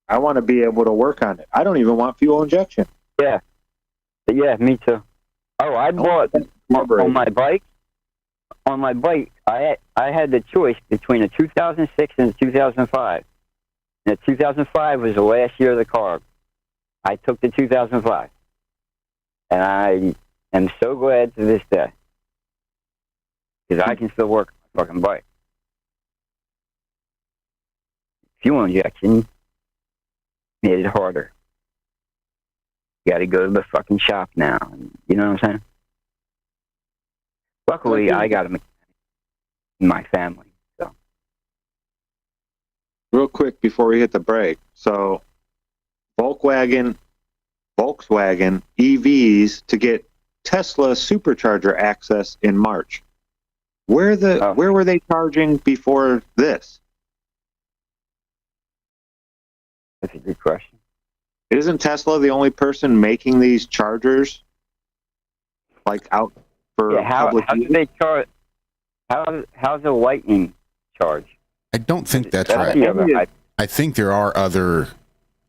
I want to be able to work on it. I don't even want fuel injection. Yeah. Yeah, me too. Oh, I bought on my bike. On my bike, I had the choice between a 2006 and a 2005. And the 2005 was the last year of the car. I took the 2005. And I am so glad to this day. Because I can still work on my fucking bike. Fuel injection made it harder. You got to go to the fucking shop now. You know what I'm saying? Luckily, I got them in my family. So, real quick before we hit the break. So, Volkswagen EVs to get Tesla supercharger access in March. Where were they charging before this? That's a good question. Isn't Tesla the only person making these chargers, like out for public use? How do they charge? How's the Lightning charge? I don't think that's right. I think there are other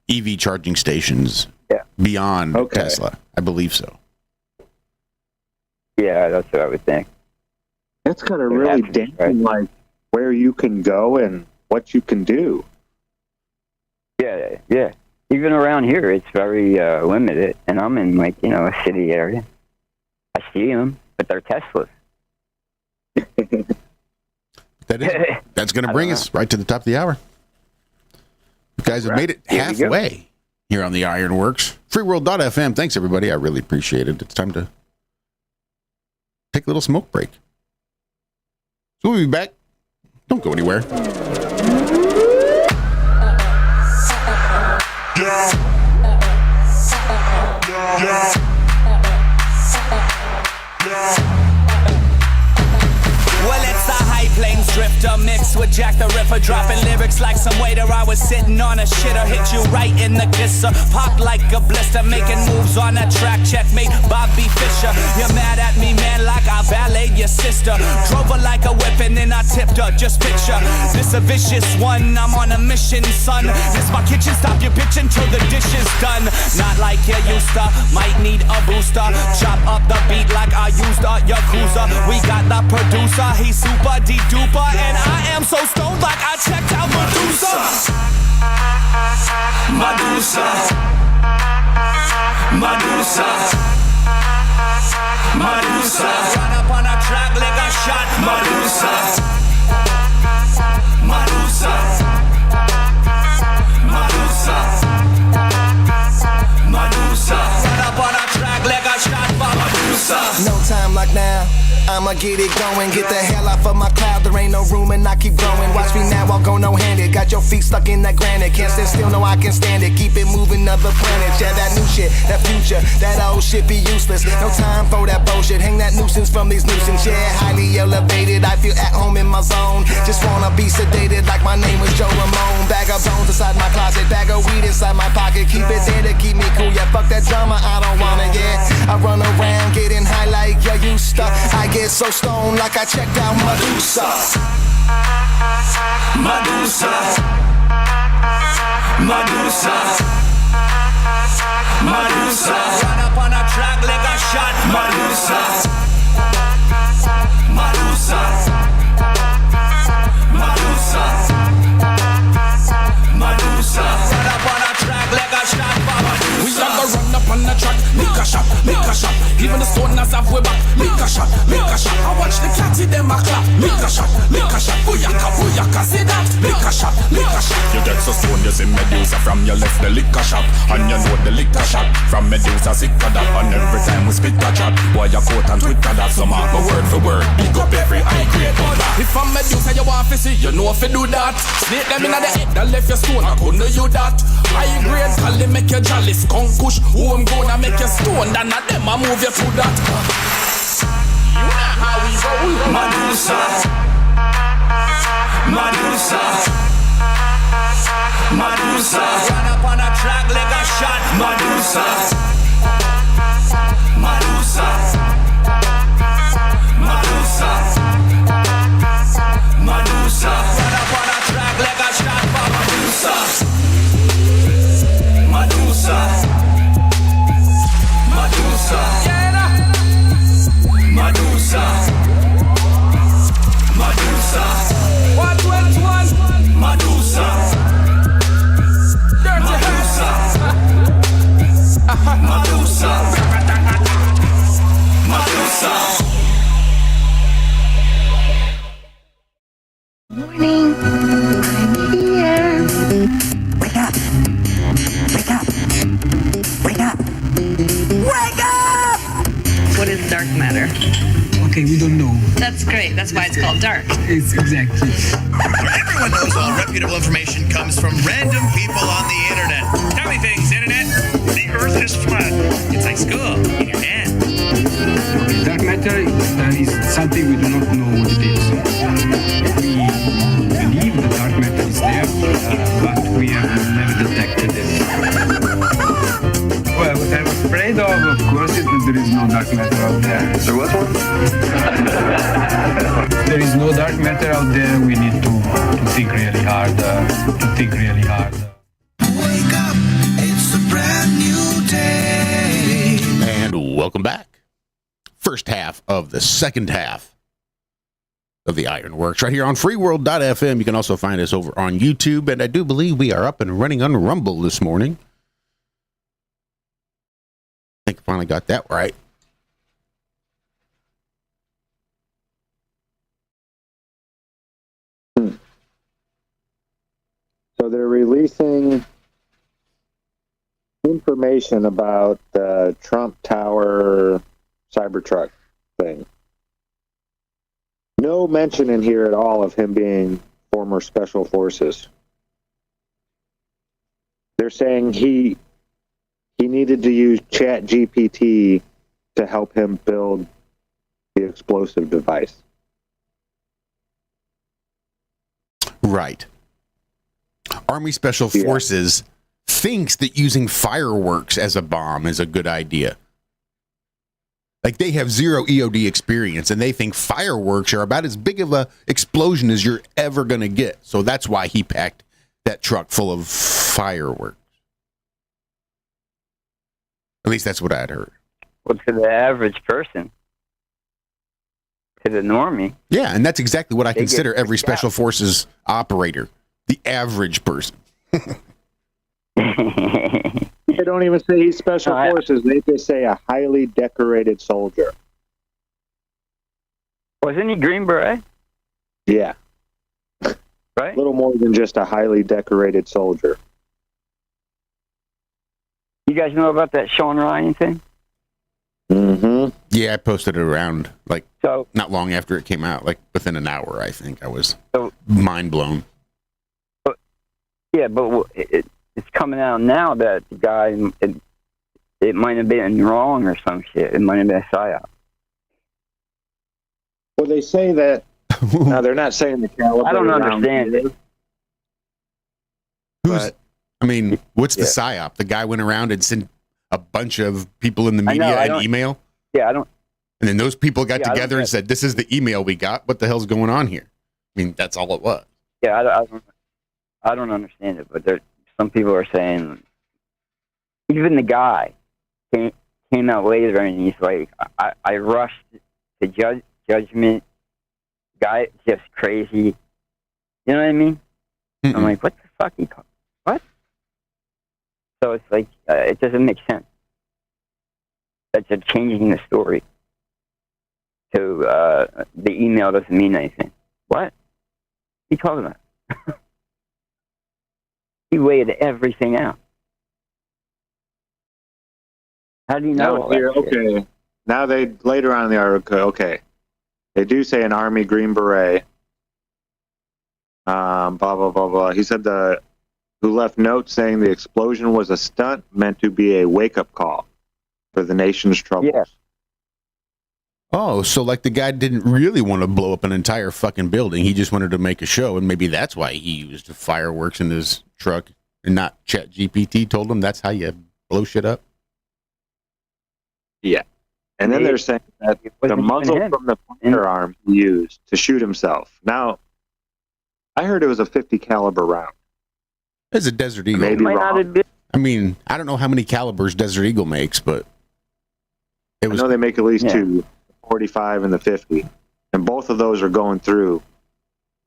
EV charging stations beyond Tesla. I believe so. Yeah, that's what I would think. That's kind of really damn like where you can go and what you can do. Yeah, yeah. Even around here, it's very limited, and I'm in a city area. I see them, but they're Teslas. That's going to bring us right to the top of the hour. You guys have made it halfway here on the IRONWORX. Freeworld.fm. Thanks, everybody. I really appreciate it. It's time to take a little smoke break. So we'll be back. Don't go anywhere. Well, it's a high plains drifter mix mixed with Jack the Ripper, dropping lyrics like some waiter. I was sitting on a shitter, hit you right in the kisser. Pop like a blister, making moves on that track. Checkmate, Bobby Fischer. You're mad at me, man, like I valeted your sister. Drove her like a whip and then I tipped her. Just picture this a vicious one. I'm on a mission, son. This my kitchen. Stop your bitching till the dish is done. Not like you used to. Might need a booster. Chop up the beat like I used a Yakuza. We got the producer. He's super de-duper. And I am so stoned like I checked out Medusa. Medusa. Medusa. Medusa. Run up on a track like a shot. Medusa. Medusa. Medusa. Medusa. Run up on a track like a shot by Medusa. No time like now. I'ma get it going, get the hell off of my cloud. There ain't no room and I keep growing. Watch me now, I'll go no-handed. Got your feet stuck in that granite. Can't stand still, no I can stand it. Keep it moving, other planets. Yeah, that new shit, that future, that old shit be useless. No time for that bullshit. Hang that nuisance from these nuisance. Yeah, highly elevated. I feel at home in my zone. Just wanna be sedated like my name was Joe Ramone. Bag of bones inside my closet, bag of weed inside my pocket. Keep it there to keep me cool. Yeah, fuck that drama, I don't wanna. Yeah, I run around getting high like you used to. I get so stoned like I checked out Medusa. Medusa. Medusa. Medusa. Run up on a track like a shot. Medusa. Medusa. Medusa. Medusa. Run up on a track like a shot. We are gonna run up on the track, make a shot, make a shot. Even the stoners have way back, make a shot, make a shot. I watch the catty them a clap, make a shot, make a shot. Booyaka, booyaka, see that, make a shot, make a shot. You get so stoned, you see Medusa from your left, the liquor shop. And you know the liquor shot from Medusa, sicker that. And every time we spit a chat, boy, you quote and Twitter that. Some mark a word for word, big up every high grade order. If I'm Medusa, you want to see, you know if you do that. Snake them in the head, that left your stone, I couldn't you that. High grade, call them make you jolly. Skunk push, who I'm gonna make you stone. Then at them I move you to that. You know how we roll. Medusa. Medusa. Medusa. Run up on a track like a shot. Medusa. Medusa. Medusa. Medusa. Run up on a track like a shot by Medusa. Medusa. Medusa. Medusa. Medusa. What? Medusa. Medusa. Medusa. Medusa. Morning, I'm here. Wake up. Wake up. Wake up. Wake up! What is dark matter? Okay, we don't know. That's great. That's why it's called dark. It's exactly. Where everyone knows all reputable information comes from random people on the internet. Tell me things, internet. The earth is flat. It's like school in your hand. Okay, dark matter is something we do not know what it is. We believe the dark matter is there, but we have never detected it. Well, what I'm afraid of course, is that there is no dark matter out there. There was one? There is no dark matter out there. We need to think really hard. Wake up, it's a brand new day. And welcome back. First half of the second half of the IRONWORX right here on freeworld.fm. You can also find us over on YouTube, and I do believe we are up and running on Rumble this morning. I think I finally got that right. So they're releasing information about the Trump Tower Cybertruck thing. No mention in here at all of him being former special forces. They're saying he needed to use ChatGPT to help him build the explosive device. Right. Army Special Forces thinks that using fireworks as a bomb is a good idea. Like, they have zero EOD experience, and they think fireworks are about as big of a explosion as you're ever going to get. So that's why he packed that truck full of fireworks. At least that's what I'd heard. Well, to the average person, to the normie. Yeah, and that's exactly what I They consider get every freaked out. Special Forces operator. The average person. They don't even say he's Special Forces. They just say a highly decorated soldier. Wasn't he Green Beret? Yeah. Right? A little more than just a highly decorated soldier. You guys know about that Sean Ryan thing? Mm-hmm. Yeah, I posted it around, like, so, not long after it came out, like, within an hour, I think. I was mind blown. Yeah, but it's coming out now that the guy, it might have been wrong or some shit. It might have been a psyop. Well, they say that. Now, they're not saying the caliber. I don't understand it. I mean, what's the psyop? The guy went around and sent a bunch of people in the media an email? Yeah, I don't. And then those people got Yeah, together and said, this is the email we got. What the hell's going on here? I mean, that's all it was. Yeah, I don't understand it, but some people are saying, even the guy came out later and he's like, I rushed to judgment. Guy just crazy. You know what I mean? I'm like, what the fuck? What? So it's like, it doesn't make sense. That's a changing the story. To the email doesn't mean anything. What? What are you talking about? He weighed everything out. How do you know? all that shit? Okay. Now they later on in the article. Okay, they do say an Army Green Beret. Blah blah blah blah. He said who left notes saying the explosion was a stunt meant to be a wake up call for the nation's troubles. Yeah. Oh, so like the guy didn't really want to blow up an entire fucking building. He just wanted to make a show, and maybe that's why he used fireworks in his truck and not ChatGPT told him that's how you blow shit up. Yeah. And then they're saying that the muzzle from the firearm he used to shoot himself. Now, I heard it was a 50 caliber round. It's a Desert Eagle. Maybe wrong. I mean, I don't know how many calibers Desert Eagle makes, but it was. I know they make at least two, 45 and the 50, and both of those are going through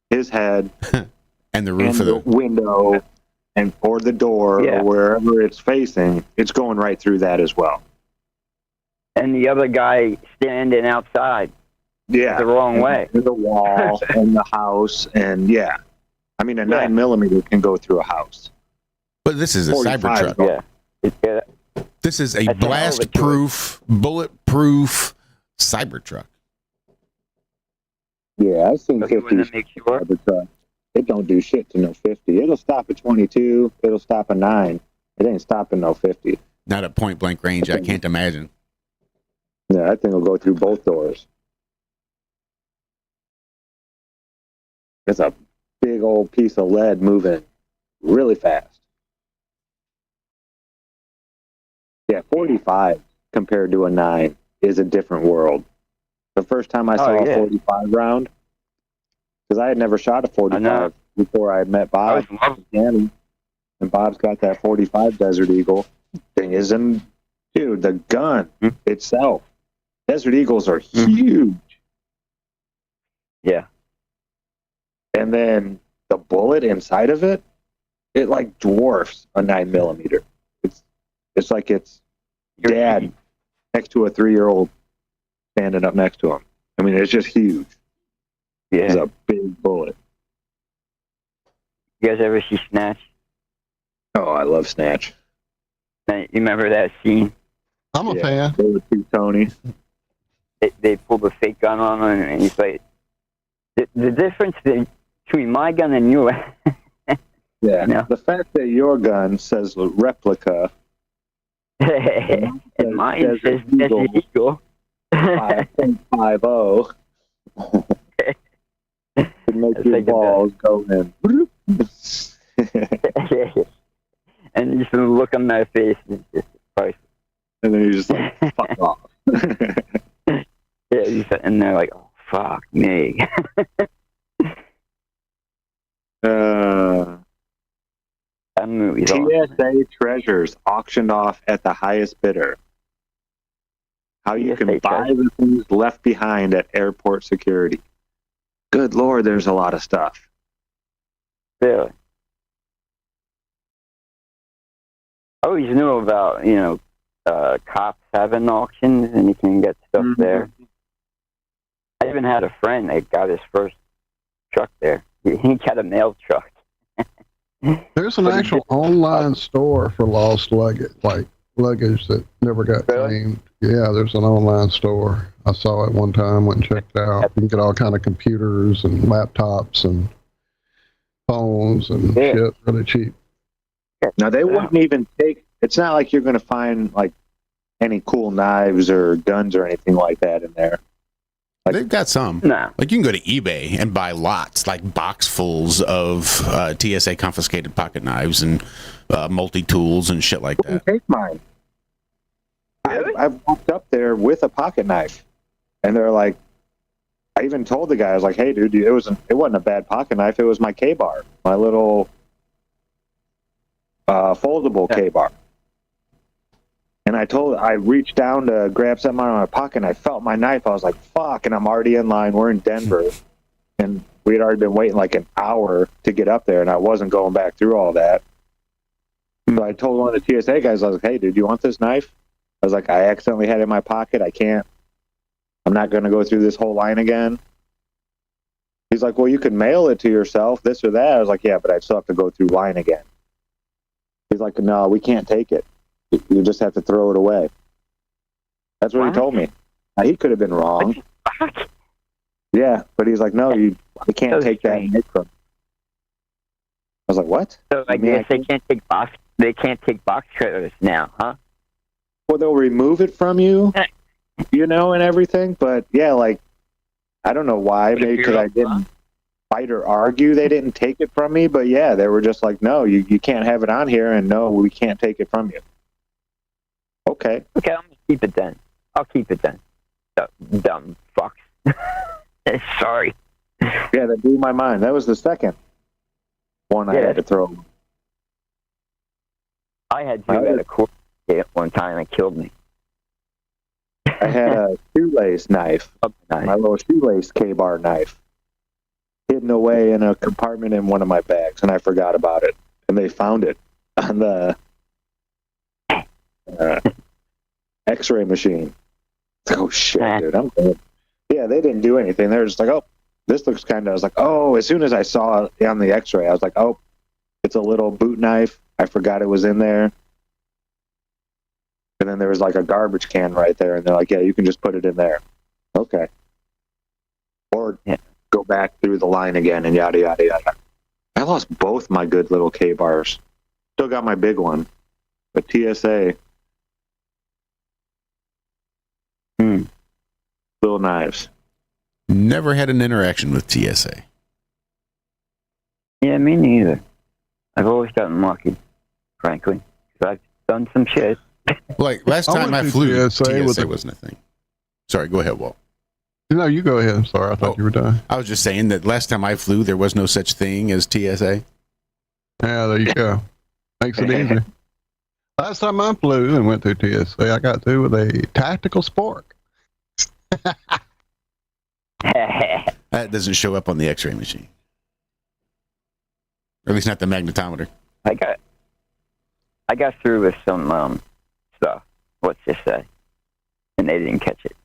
his head and the roof and of the window and or the door or wherever it's facing. It's going right through that as well. And the other guy standing outside. Yeah, the wrong way. The wall and the house, and I mean, a 9mm can go through a house. But this is a Cybertruck. Yeah. This is a blast-proof, bulletproof Cybertruck. Yeah, I've seen 50s Cybertruck. It don't do shit to no 50. It'll stop at 22. It'll stop at 9. It ain't stopping no 50. Not at point blank range. I can't imagine. Yeah, that thing will go through both doors. It's a big old piece of lead moving really fast. Yeah, 45 compared to a 9 is a different world. The first time I saw a 45 round, because I had never shot a 45 before I met Bob. And Bob's got that 45 Desert Eagle. Thing isn't, dude, the gun itself. Desert Eagles are huge. Yeah. And then the bullet inside of it, it like dwarfs a 9mm. It's like it's dad next to a 3-year-old standing up next to him. I mean, it's just huge. Yeah. It's a big bullet. You guys ever see Snatch? Oh, I love Snatch. You remember that scene? I'm a fan. Tony. They pulled a fake gun on him, and he's like, the difference between my gun and yours. Yeah. No. The fact that your gun says replica. And mine says Desert Eagle. 5.50. To make It's your like a balls go in. And just the look on their face is just priceless. And then you're just like, fuck off. And they're like, oh, fuck me. TSA treasures auctioned off at the highest bidder. How you can buy the things left behind at airport security. Good Lord, there's a lot of stuff. Really? I always knew about, cops having auctions and you can get stuff there. I even had a friend that got his first truck there. He got a mail truck. There's an actual online store for lost luggage, like luggage that never got claimed. Yeah, there's an online store. I saw it one time, went and checked it out. You can get all kind of computers and laptops and phones and shit really cheap. Now, they wouldn't even take, it's not like you're going to find like any cool knives or guns or anything like that in there. They've got some. No. Like you can go to eBay and buy lots, like boxfuls of TSA confiscated pocket knives and multi-tools and shit like that. Take mine. I've walked up there with a pocket knife, and they're like, I even told the guy, I was like, hey, dude, it wasn't a bad pocket knife. It was my K-bar, my little foldable K-bar. And I reached down to grab something out of my pocket, and I felt my knife. I was like, fuck, and I'm already in line. We're in Denver. And we had already been waiting like an hour to get up there, and I wasn't going back through all that. So I told one of the TSA guys, I was like, hey, dude, you want this knife? I was like, I accidentally had it in my pocket. I'm not going to go through this whole line again. He's like, well, you can mail it to yourself, this or that. I was like, yeah, but I still have to go through line again. He's like, no, we can't take it. You just have to throw it away. That's what he told me. Now, he could have been wrong. Yeah, but he's like, no, we can't take that knife from you. I was like, what? So I guess they can't take box cutters now, huh? Well, they'll remove it from you, and everything. But yeah, like, I don't know why. Maybe because I didn't fight or argue, they didn't take it from me. But yeah, they were just like, no, you can't have it on here, and no, we can't take it from you. Okay. Okay, I'm gonna keep it then. I'll keep it then. Dumb fucks. Sorry. Yeah, that blew my mind. That was the second one I had to throw. I had two at a court at one time. It killed me. I had a shoelace knife, my little shoelace K-bar knife, hidden away in a compartment in one of my bags, and I forgot about it. And they found it on the X-ray machine. Oh shit, dude! I'm good. Yeah, they didn't do anything. They were just like, "Oh, this looks kind of." I was like, "Oh!" As soon as I saw it on the X-ray, I was like, "Oh, it's a little boot knife." I forgot it was in there. And then there was like a garbage can right there, and they're like, "Yeah, you can just put it in there." Okay. Or go back through the line again, and yada yada yada. I lost both my good little K-bars. Still got my big one, but TSA. Little knives. Never had an interaction with TSA. Yeah, me neither. I've always gotten lucky, frankly. 'Cause I've done some shit. Like last time I flew, TSA wasn't a thing. Sorry, go ahead, Walt. No, you go ahead. I'm sorry, I thought you were done. I was just saying that last time I flew, there was no such thing as TSA. Yeah, there you go. Makes it easy. Last time I flew and went through TSA, I got through with a tactical spork. That doesn't show up on the X-ray machine, or at least not the magnetometer. I got through with some stuff. Let's just say, and they didn't catch it.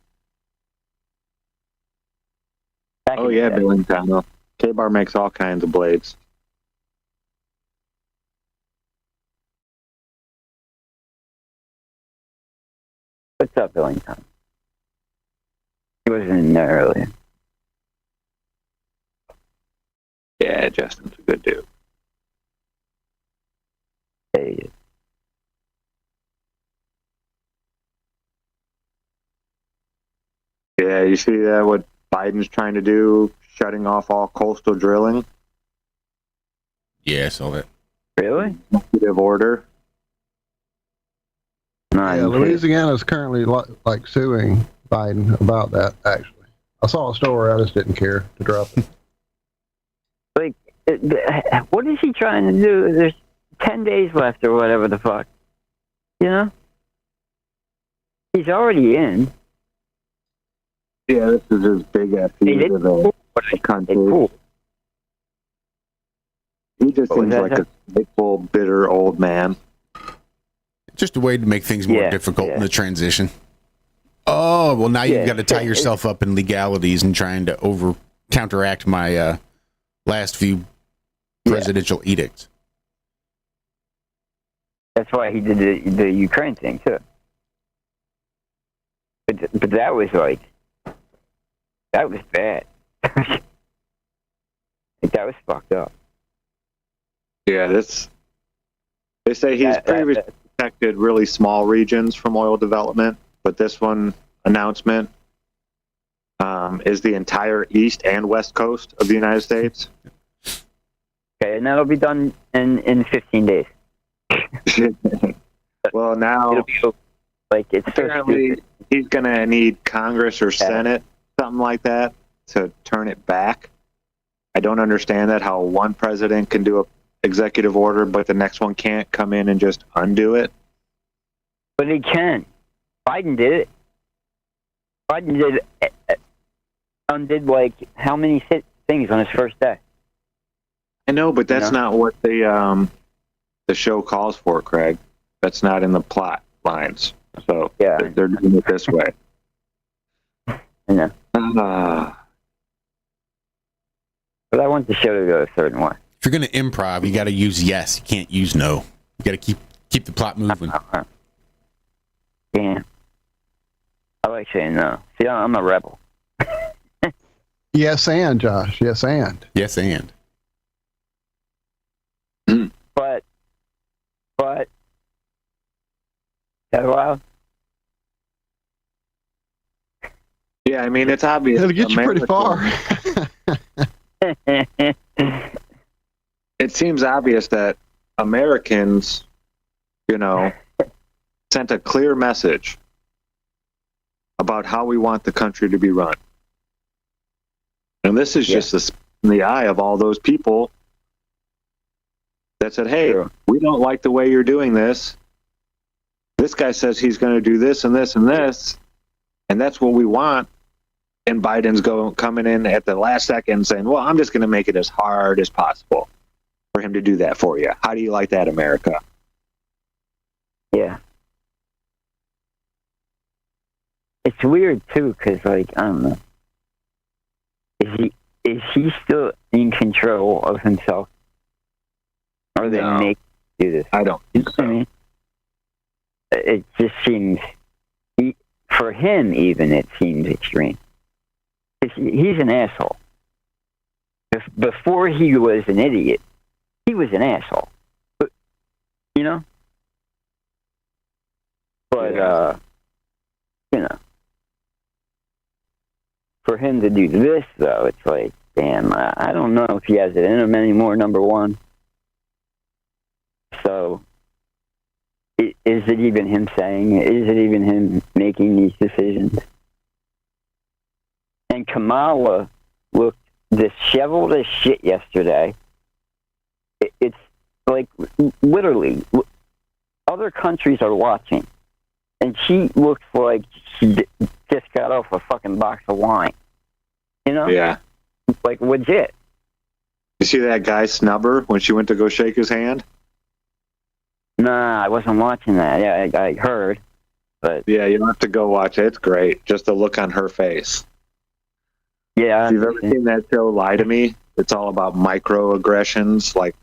Oh yeah, Billington. K-Bar makes all kinds of blades. What's up, Billington? He wasn't in there earlier. Yeah, Justin's a good dude. There he is. Yeah, you see that? What Biden's trying to do? shutting off all coastal drilling. Yeah, I saw that. Really? Executive order. Yeah, Louisiana's currently like suing Biden about that. Actually, I saw a story. I just didn't care to drop it. Like, what is he trying to do? There's 10 days left or whatever the fuck. You know? He's already in. Yeah, this is as big as he is of the country. He just seems like a spiteful, bitter old man. Just a way to make things more difficult in the transition. Oh, well, now you've got to tie yourself up in legalities and trying to counteract my last few presidential edicts. That's why he did the Ukraine thing, too. But that was like, that was bad. Like, that was fucked up. Yeah, they say he's previously protected really small regions from oil development, but this one announcement is the entire east and west coast of the United States. Okay, and that'll be done in 15 days. Well, now like it's apparently he's going to need Congress or Senate, something like that, to turn it back. I don't understand that, how one president can do a executive order, but the next one can't come in and just undo it. But he can. Biden did it. Biden undid like how many things on his first day? I know, but that's not what the show calls for, Craig. That's not in the plot lines. So they're doing it this way. I know. But I want the show to go a certain way. If you're going to improv, you got to use yes. You can't use no. You got to keep the plot moving. Yeah. I like saying no. See, I'm a rebel. Yes, and Josh. Yes, and. Yes, and. But. Is that allowed? Yeah, I mean, it's obvious. It'll get you pretty far. It seems obvious that Americans, sent a clear message about how we want the country to be run. And this is just in the eye of all those people that said, hey, we don't like the way you're doing this. This guy says he's going to do this and this and this, and that's what we want. And Biden's coming in at the last second saying, well, I'm just going to make it as hard as possible for him to do that for you. How do you like that, America? Yeah. It's weird, too, because, I don't know. Is he still in control of himself? Or they make him do this? I don't think so. I mean, it just seems, for him even, it seems extreme. He's an asshole. Before he was an idiot, he was an asshole. But, for him to do this, though, it's like, damn, I don't know if he has it in him anymore, number one. So, is it even him saying it? Is it even him making these decisions? And Kamala looked disheveled as shit yesterday. It's like, literally, other countries are watching. And she looks like she just got off a fucking box of wine. Yeah. Like, legit. You see that guy snub her when she went to go shake his hand? Nah, I wasn't watching that. Yeah, I heard. But yeah, you don't have to go watch it. It's great. Just the look on her face. Yeah. If you've ever seen that show, Lie to Me, it's all about microaggressions, like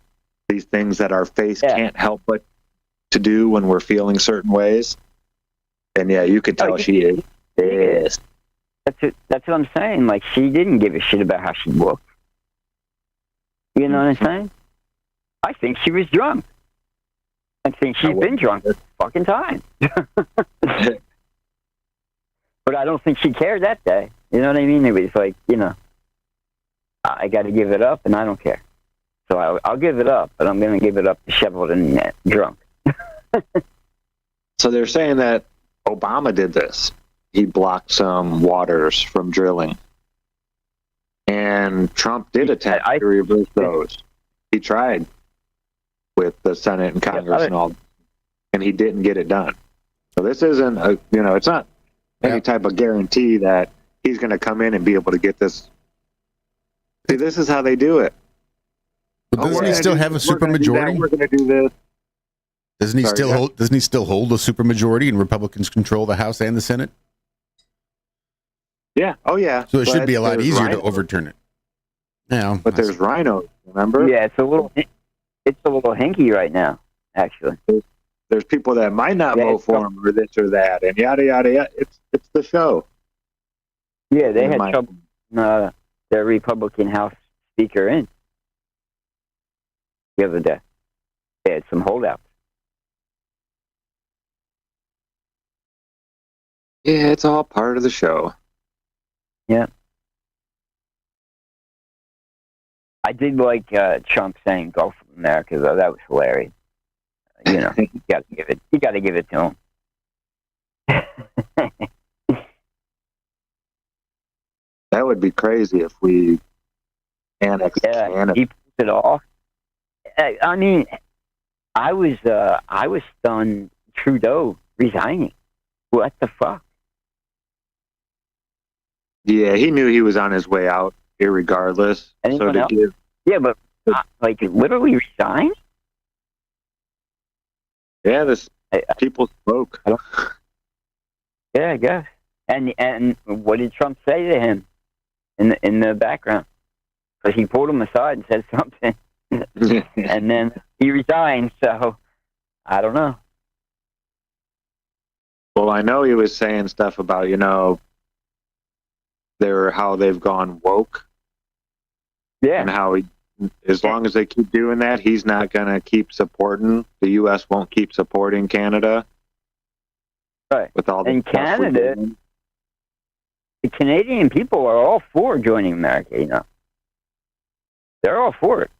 these things that our face can't help but to do when we're feeling certain ways. And yeah, you could tell she is pissed. That's what I'm saying. Like, she didn't give a shit about how she looked. You know what I'm saying? I think she was drunk. I think she's been drunk this fucking time. But I don't think she cared that day. You know what I mean? It was like, I got to give it up, and I don't care. So I'll give it up, but I'm going to give it up disheveled and drunk. So they're saying that Obama did this. He blocked some waters from drilling. And Trump did attempt to reverse those. He tried with the Senate and Congress and all, and he didn't get it done. So this isn't it's not any type of guarantee that he's going to come in and be able to get this. See, this is how they do it. But doesn't he still have a supermajority? We're going to do this. Doesn't he still hold a supermajority and Republicans control the House and the Senate? Yeah. Oh, yeah. So it should be a lot easier to overturn it. Yeah. But there's rhinos, remember? Yeah, it's a little hinky right now, actually. There's people that might not vote for him or this or that, and yada, yada, yada. It's the show. Yeah, they had trouble their Republican House Speaker in the other day. They had some holdouts. Yeah, it's all part of the show. Yeah. I did like Trump saying "Go for America," though. That was hilarious. You got to give it to him. That would be crazy if we annexed Canada. He pulled it off. I mean, I was stunned. Trudeau resigning. What the fuck? Yeah, he knew he was on his way out, irregardless. Anyone else? Yeah, but literally resign? Yeah, people spoke. Yeah, I guess. And what did Trump say to him in the background? Because he pulled him aside and said something, and then he resigned. So I don't know. Well, I know he was saying stuff about how they've gone woke. Yeah. And how as long as they keep doing that, he's not going to keep supporting. The U.S. won't keep supporting Canada. Right. With all in Canada, the Canadian people are all for joining America. They're all for it.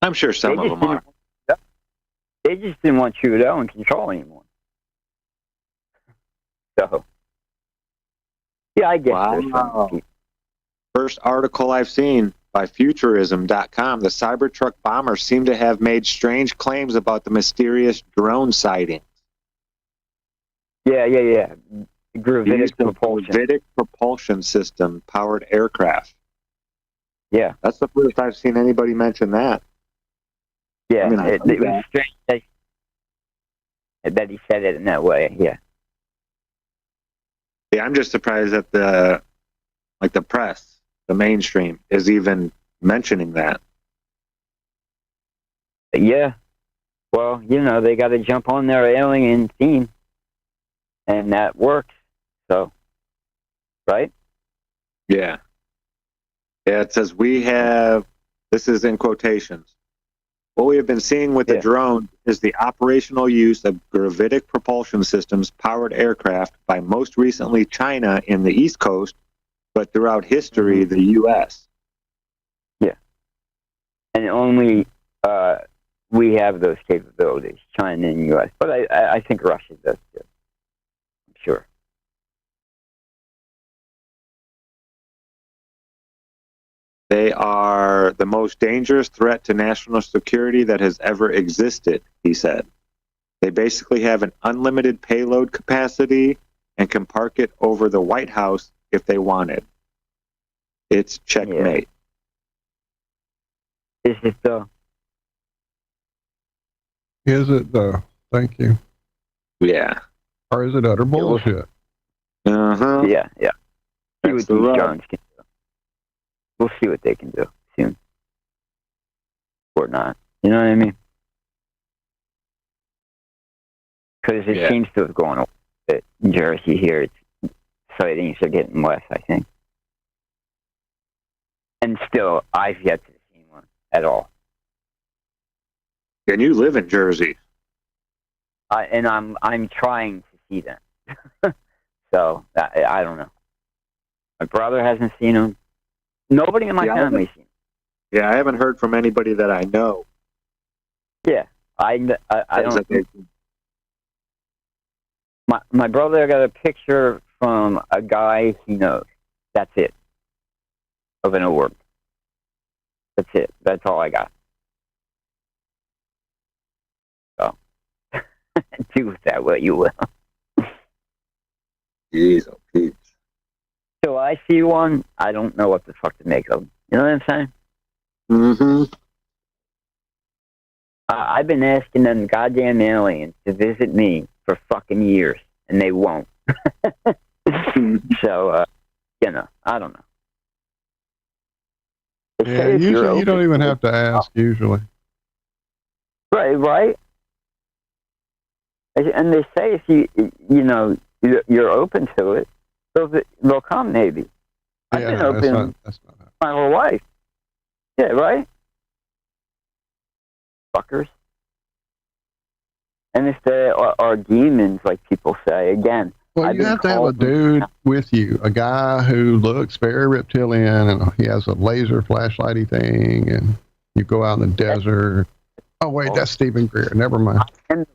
I'm sure some of them are. They just didn't want Trudeau in control anymore. So, yeah, I guess. Wow. First article I've seen by Futurism.com. The Cybertruck bombers seem to have made strange claims about the mysterious drone sighting. Yeah. Gravitic propulsion system powered aircraft. Yeah. That's the first I've seen anybody mention that. Yeah, it was strange that he said it in that way, yeah. Yeah, I'm just surprised that the press, the mainstream, is even mentioning that. Yeah. Well, they got to jump on their alien theme, and that works. So, right? Yeah. Yeah, it says this is in quotations. What we have been seeing with the drone is the operational use of gravitic propulsion systems powered aircraft by most recently China in the East Coast, but throughout history, the U.S. Yeah. And only we have those capabilities, China and U.S. But I think Russia does too. I'm sure. They are the most dangerous threat to national security that has ever existed, he said. They basically have an unlimited payload capacity and can park it over the White House if they wanted. It's checkmate. Is it though? Is it though? Thank you. Yeah. Or is it utter bullshit? Uh-huh. Yeah. See what these drones can do. We'll see what they can do soon. Or not. You know what I mean? Because it seems to have gone away. In Jersey here, sightings are getting less, I think. And still, I've yet to see one at all. And you live in Jersey. And I'm trying to see them. So, I don't know. My brother hasn't seen them. Nobody in my family. Yeah, I haven't heard from anybody that I know. Yeah, I don't. My brother got a picture from a guy he knows. That's it. Of an award. That's it. That's all I got. So, do with that what you will. Jeez, oh, Pete. So I see one, I don't know what the fuck to make of them. You know what I'm saying? Mm-hmm. I've been asking them goddamn aliens to visit me for fucking years, and they won't. So, you know, I don't know. Yeah, usually you don't even have to ask, usually. Right. And they say if you're open to it, they'll come maybe. I've been open my whole life. Yeah, right? Fuckers. And if they are demons, like people say, again. Well, you have to have a dude with you, a guy who looks very reptilian, and he has a laser flashlighty thing, and you go out in the desert. Oh, wait, that's Stephen Greer. Never mind. And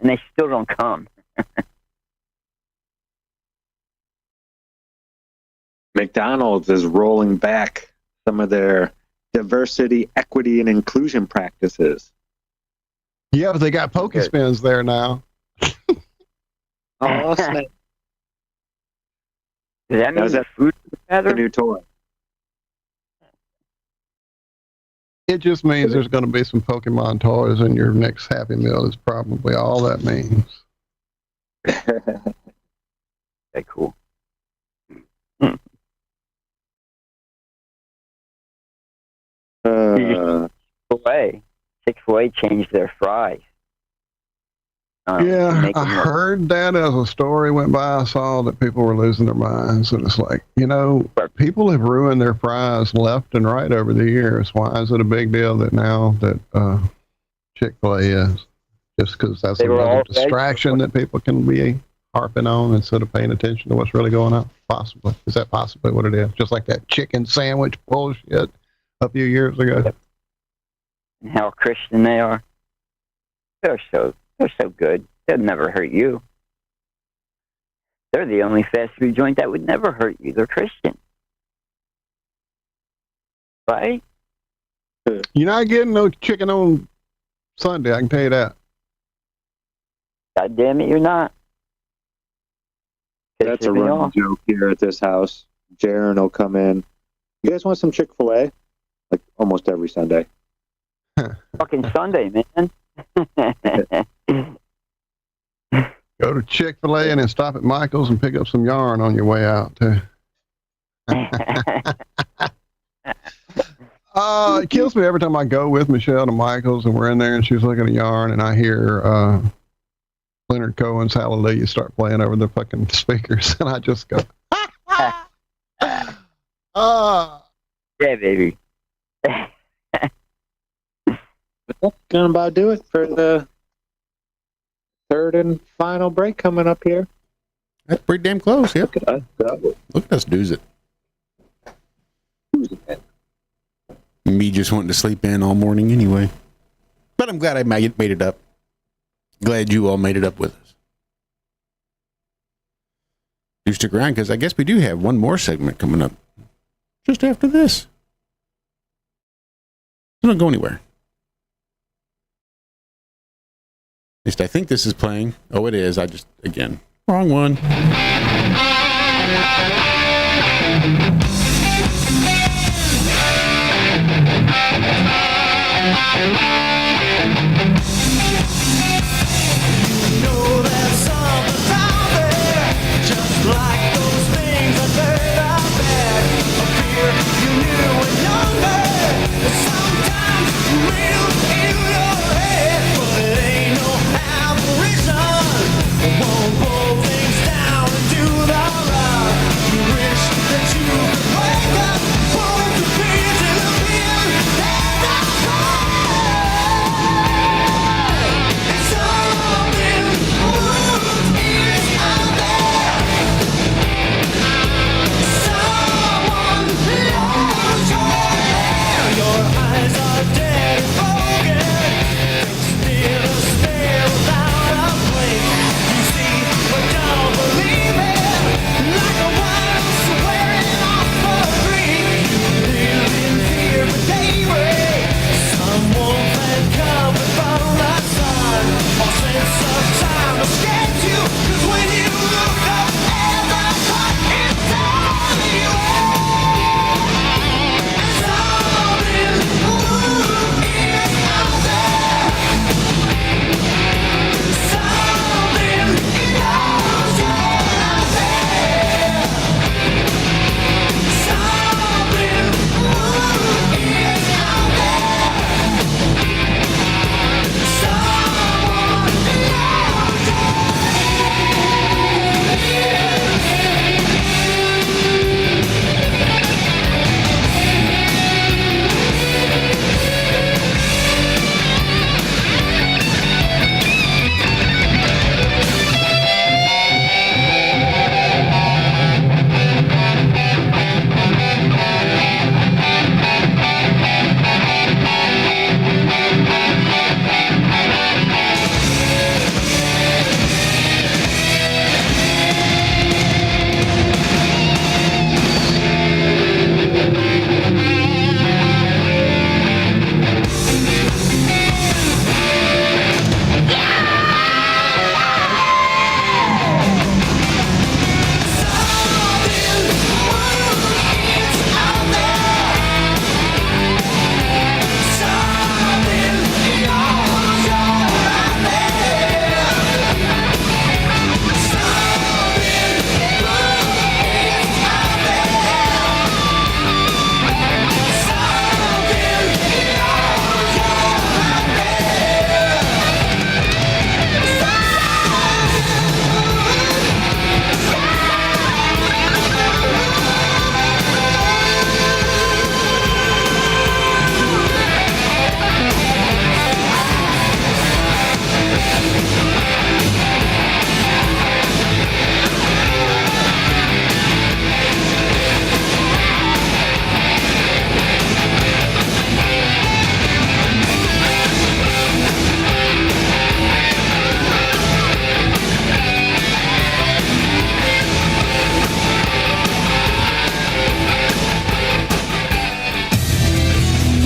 they still don't come. McDonald's is rolling back some of their diversity, equity, and inclusion practices. Yeah, but they got Pokespins there now. Oh, snap. Does that mean the food is better? The new toy. It just means there's going to be some Pokemon toys in your next Happy Meal is probably all that means. Okay, cool. Chick-fil-A changed their fries. Yeah, I heard that as a story went by. I saw that people were losing their minds, and it's like, people have ruined their fries left and right over the years. Why is it a big deal that now that Chick-fil-A is? Just because that's another distraction that people can be harping on instead of paying attention to what's really going on? Possibly. Is that possibly what it is? Just like that chicken sandwich bullshit a few years ago. And how Christian they are. They're so good. They'll never hurt you. They're the only fast food joint that would never hurt you. They're Christian. Right? You're not getting no chicken on Sunday, I can tell you that. God damn it, you're not. That's a running joke here at this house. Jaron will come in. You guys want some Chick-fil-A? Like almost every Sunday. Fucking Sunday, man. Go to Chick-fil-A and then stop at Michael's and pick up some yarn on your way out, too. It kills me every time I go with Michelle to Michael's and we're in there and she's looking at yarn and I hear Leonard Cohen's Hallelujah start playing over the fucking speakers and I just go, yeah, baby. That's gonna about do it for the third and final break coming up here. That's pretty damn close, yeah. Look at us go. Look at us do it. Me just wanting to sleep in all morning anyway. But I'm glad I made it up. Glad you all made it up with us. Do stick around because I guess we do have one more segment coming up just after this. Don't go anywhere. At least I think this is playing. Oh, it is. Again, wrong one. Like those things I heard are bad. A fear you knew when younger. Sometimes real in your head, but it ain't no apparition. Won't pull things down and do the right. You wish that you could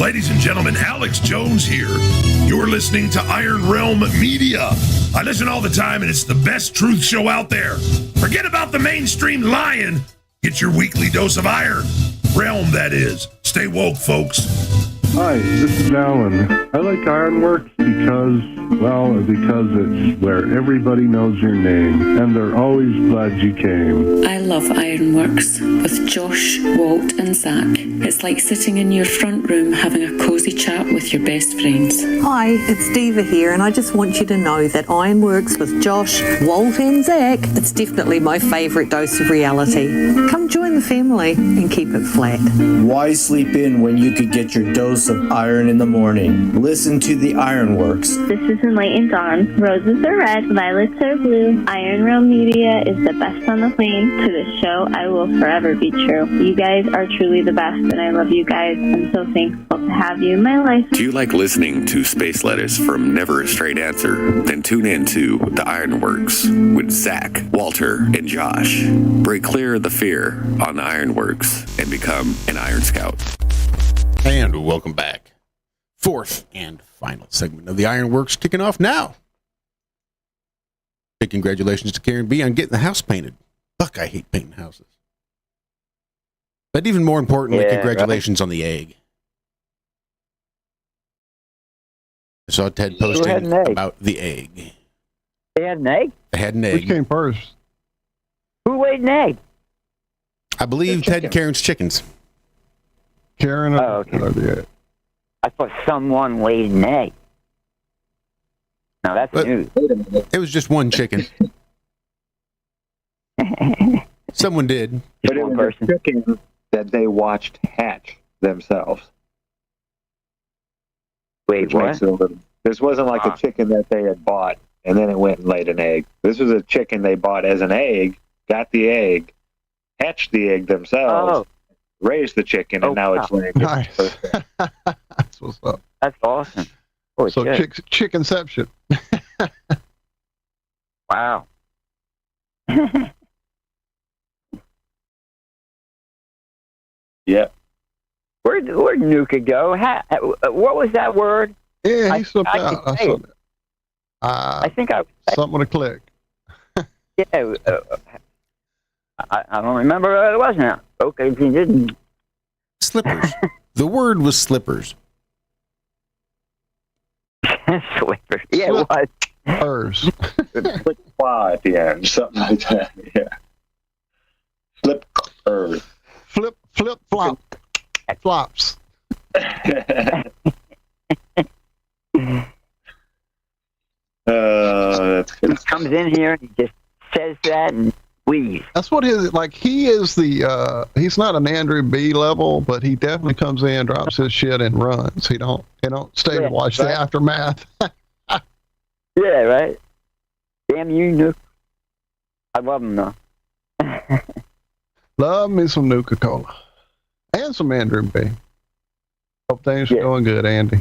Ladies and gentlemen, Alex Jones here. You're listening to Iron Realm Media. I listen all the time, and it's the best truth show out there. Forget about the mainstream lying. Get your weekly dose of iron. Realm, that is. Stay woke, folks. Hi, this is Alan. I like IRONWORX because it's where everybody knows your name, and they're always glad you came. I love IRONWORX with Josh, Walt, and Zack. It's like sitting in your front room having a cozy chat with your best friends. Hi, it's Diva here, and I just want you to know that IRONWORX with Josh, Walt, and Zack, it's definitely my favourite dose of reality. Come join the family and keep it flat. Why sleep in when you could get your dose of iron in the morning? Listen to the IRONWORX. This is Enlightened Dawn. Roses are red, violets are blue. Iron Realm Media is the best on the plane. To this show, I will forever be true. You guys are truly the best, and I love you guys. I'm so thankful to have you in my life. Do you like listening to space letters from Never a Straight Answer? Then tune in to the IRONWORX with Zack, Walter, and Josh. Break clear of the fear on the IRONWORX and become an Iron Scout. And welcome back. Fourth and final segment of the IRONWORX kicking off now. Big congratulations to Karen B on getting the house painted. Fuck, I hate painting houses. But even more importantly, congratulations on the egg. I saw Ted posting about the egg. They had an egg? They had an egg. Which came first? Who laid an egg? I believe Ted and Karen's chickens. Karen okay. I thought someone laid an egg. Now that's news. It was just one chicken. Someone did. But it was a chicken that they watched hatch themselves. Wait, what? This wasn't like a chicken that they had bought and then it went and laid an egg. This was a chicken they bought as an egg, got the egg, hatched the egg themselves, raised the chicken, and now it's laying. Nice. That's what's up. That's awesome. So chickenception. Wow. Yeah. Where'd Nuka go? What was that word? Yeah, he slipped out. I think I something with a click. Yeah, I don't remember what it was now. Okay, if you didn't. Slippers. The word was slippers. Slippers. Yeah, it was. Hers. Flip fly at the end, something like that. Yeah. Flip flop. Flops. That's good. He comes in here and he just says that and leaves. That's what his he is the he's not an Andrew B level, but he definitely comes in, drops his shit and runs. He don't stay to watch the aftermath. Yeah, right. Damn you, Nuke. I love him though. Love me some Nuka-Cola. And some Andrew B. Hope things are going good, Andy.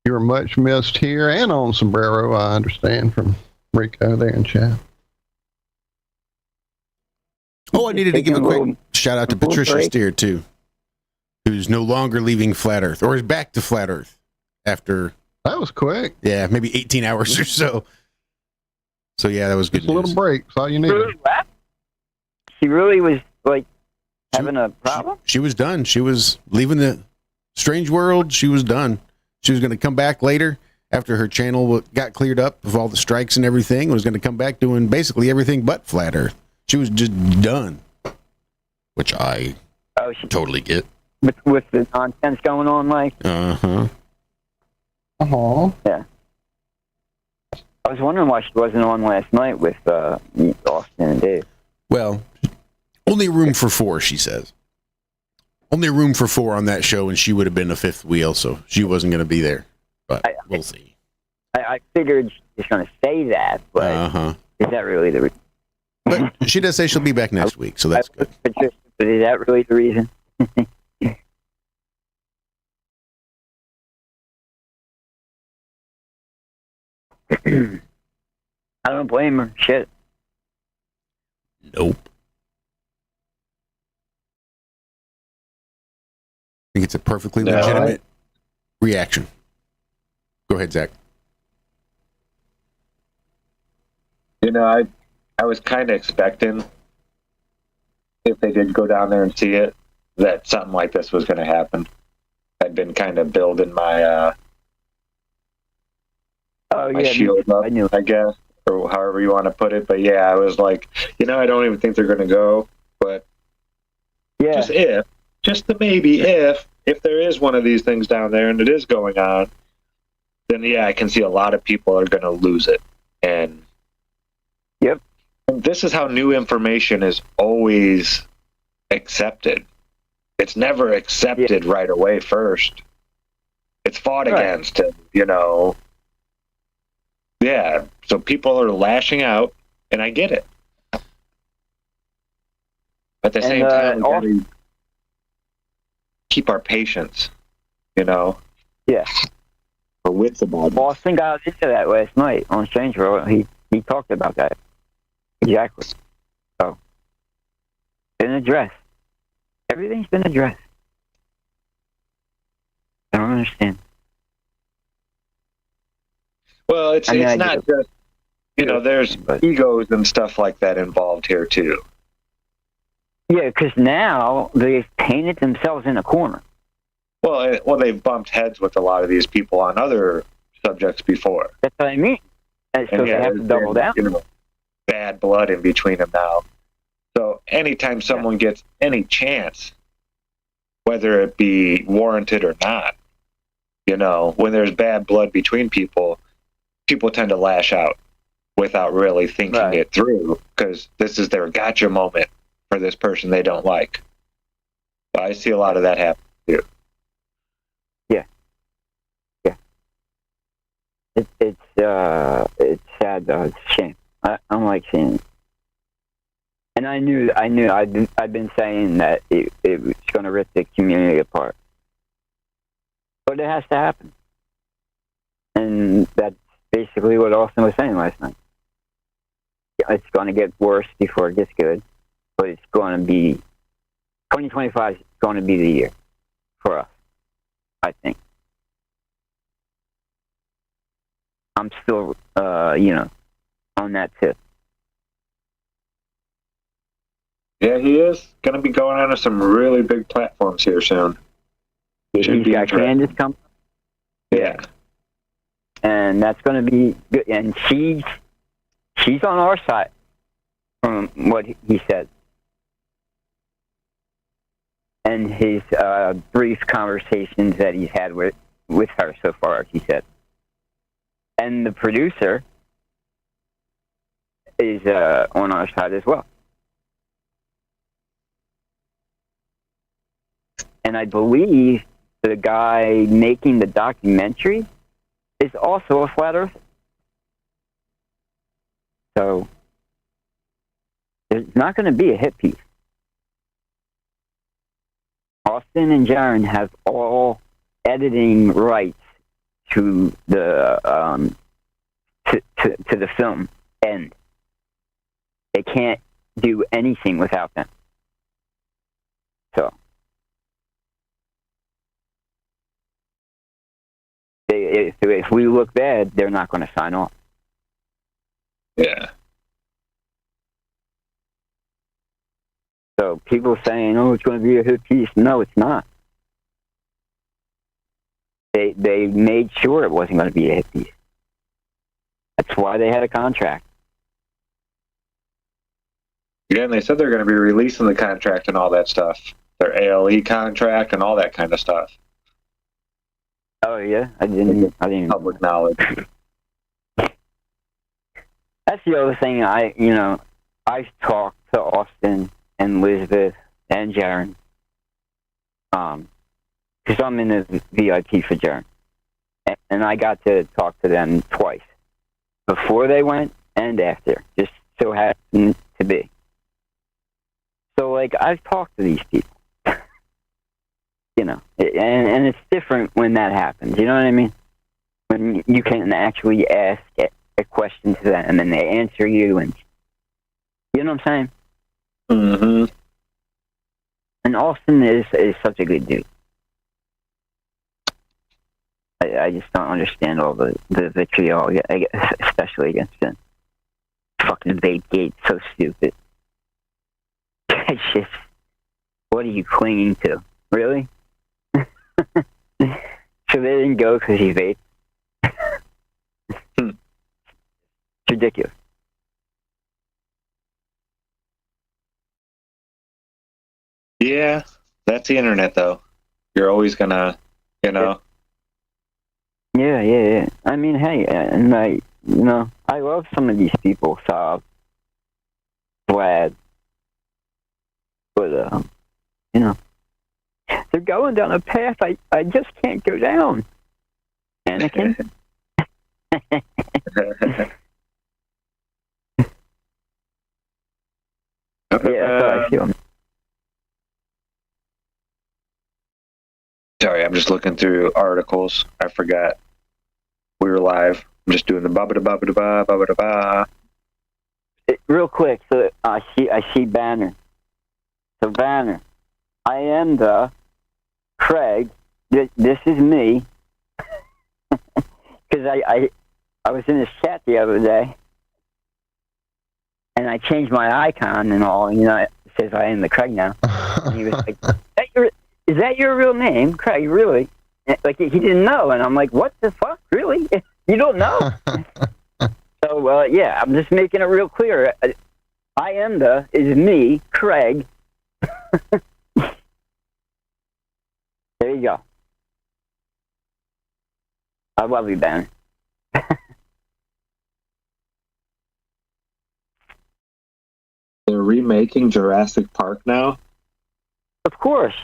You were much missed here and on Sombrero, I understand, from Rico there in chat. Oh, I needed to give a quick shout out to Patricia Steer, too, who's no longer leaving Flat Earth, or is back to Flat Earth after... That was quick. Yeah, maybe 18 hours or so. So, yeah, that was good. Just a little break. That's all you need. She really was, having a problem? She was done. She was leaving the strange world. She was done. She was going to come back later after her channel got cleared up of all the strikes and everything. Was going to come back doing basically everything but Flat Earth. She was just done, which I totally get. With the nonsense going on, Uh-huh. Yeah. I was wondering why she wasn't on last night with Austin and Dave. Well, only room for 4, she says. Only room for 4 on that show, and she would have been a fifth wheel, so she wasn't going to be there. But we'll see. I figured she's going to say that, but is that really the reason? But she does say she'll be back next week, so that's good. But is that really the reason? I don't blame her. Shit. Nope. think it's a perfectly legitimate reaction. Go ahead, Zach. You know, I was kind of expecting, if they did go down there and see it, that something like this was going to happen. I'd been kind of building my my shield up, I guess, or however you want to put it. But yeah, I was like, you know, I don't even think they're going to go, but just the maybe if there is one of these things down there and it is going on, then yeah, I can see a lot of people are going to lose it. And this is how new information is always accepted. It's never accepted right away first. It's fought against, and, you know. Yeah, so people are lashing out, and I get it. At the same time, we gotta keep our patience, you know. Yeah. Or with the ball. Boston got into that last night on Strange World. He talked about that. Exactly. So, been addressed. Everything's been addressed. I don't understand. Well, it's not just, you know, there's egos and stuff like that involved here too. Yeah, because now they've painted themselves in a corner. Well, they've bumped heads with a lot of these people on other subjects before. That's what I mean. And so they have to double down. You know, bad blood in between them now. So anytime someone gets any chance, whether it be warranted or not, you know, when there's bad blood between people tend to lash out without really thinking it through, because this is their gotcha moment for this person they don't like. So I see a lot of that happen too. Yeah. It's sad though. It's a shame. I don't like seeing it. And I knew I've been saying that it was going to rip the community apart. But it has to happen. And that's basically what Austin was saying last night. It's going to get worse before it gets good. But it's going to be, 2025 is going to be the year for us, I think. I'm still, on that tip. Yeah, he is going to be going on to some really big platforms here soon. He's got Candace coming. Yeah. And that's going to be good. And she's on our side from what he said. And his brief conversations that he's had with her so far, he said. And the producer is on our side as well. And I believe the guy making the documentary is also a flat earther. So there's not going to be a hit piece. Austin and Jaron have all editing rights to the to the film end. They can't do anything without them. So if we look bad, they're not going to sign off. Yeah. So people saying, "Oh, it's going to be a hit piece." No, it's not. They made sure it wasn't going to be a hit piece. That's why they had a contract. Yeah, and they said they're going to be releasing the contract and all that stuff. Their ALE contract and all that kind of stuff. Oh yeah, I didn't. Public knowledge. That's the other thing. I've talked to Austin and Elizabeth and Jaron, because I'm in the VIP for Jaron, and I got to talk to them twice, before they went and after. Just so happened to be. So I've talked to these people. And it's different when that happens. You know what I mean? When you can actually ask a question to them and they answer you, and you know what I'm saying? Mm-hmm. And Austin is such a good dude. I just don't understand all the vitriol, especially against it. Fucking vape gate, so stupid. It's just, what are you clinging to? Really? So they didn't go because he vaped. It's ridiculous. Yeah, that's the internet, though. You're always gonna, Yeah. I mean, hey, and I love some of these people, Saab, Vlad, but they're going down a path I just can't go down. Anakin. Yeah, that's how I feel. Sorry, I'm just looking through articles. I forgot we were live. I'm just doing the ba-ba-da-ba-ba-da-ba, ba-ba-da-ba. Real quick, so I see Banner. So Banner, I am the Craig. This is me. Because I was in this chat the other day, and I changed my icon and all. It says I am the Craig now. And he was like, "Is that your real name, Craig? Really?" Like he didn't know, and I'm like, "What the fuck? Really? You don't know?" So I'm just making it real clear. I am the is me, Craig. There you go. I love you, Ben. They're remaking Jurassic Park now? Of course.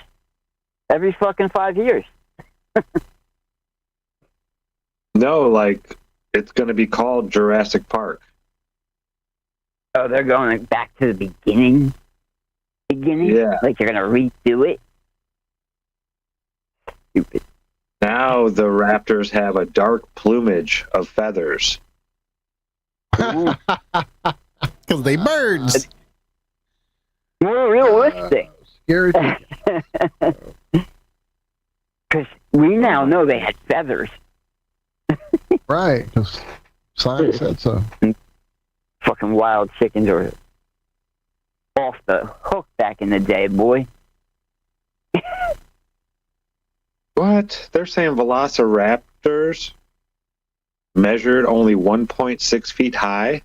Every fucking 5 years. No, like, it's going to be called Jurassic Park. Oh, they're going back to the beginning? Yeah. Like they're going to redo it? Stupid. Now the raptors have a dark plumage of feathers. Because they birds. More realistic. Scary. Because we now know they had feathers. Right, because science said so. Fucking wild chickens are off the hook back in the day, boy. What? They're saying velociraptors measured only 1.6 feet high?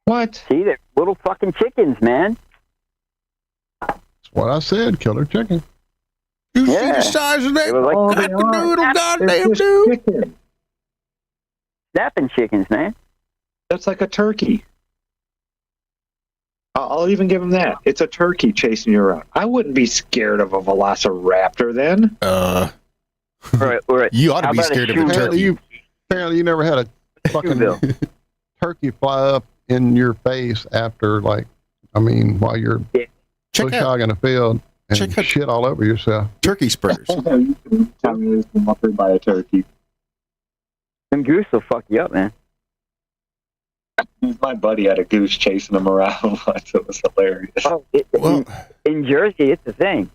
What? See, they're little fucking chickens, man. That's what I said, killer chicken. You see the size of that? Like, goddamn dude. Chicken. Snapping chickens, man. That's like a turkey. I'll even give him that. It's a turkey chasing you around. I wouldn't be scared of a velociraptor then. Right. You ought to be scared of a turkey. Apparently you never had a fucking turkey fly up in your face after, while you're bushhogging a field and shit all over yourself. Turkey spurs. Tell me this was offered by a turkey. Them goose will fuck you up, man. My buddy had a goose chasing him around once. It was hilarious. Oh, in Jersey, it's the thing.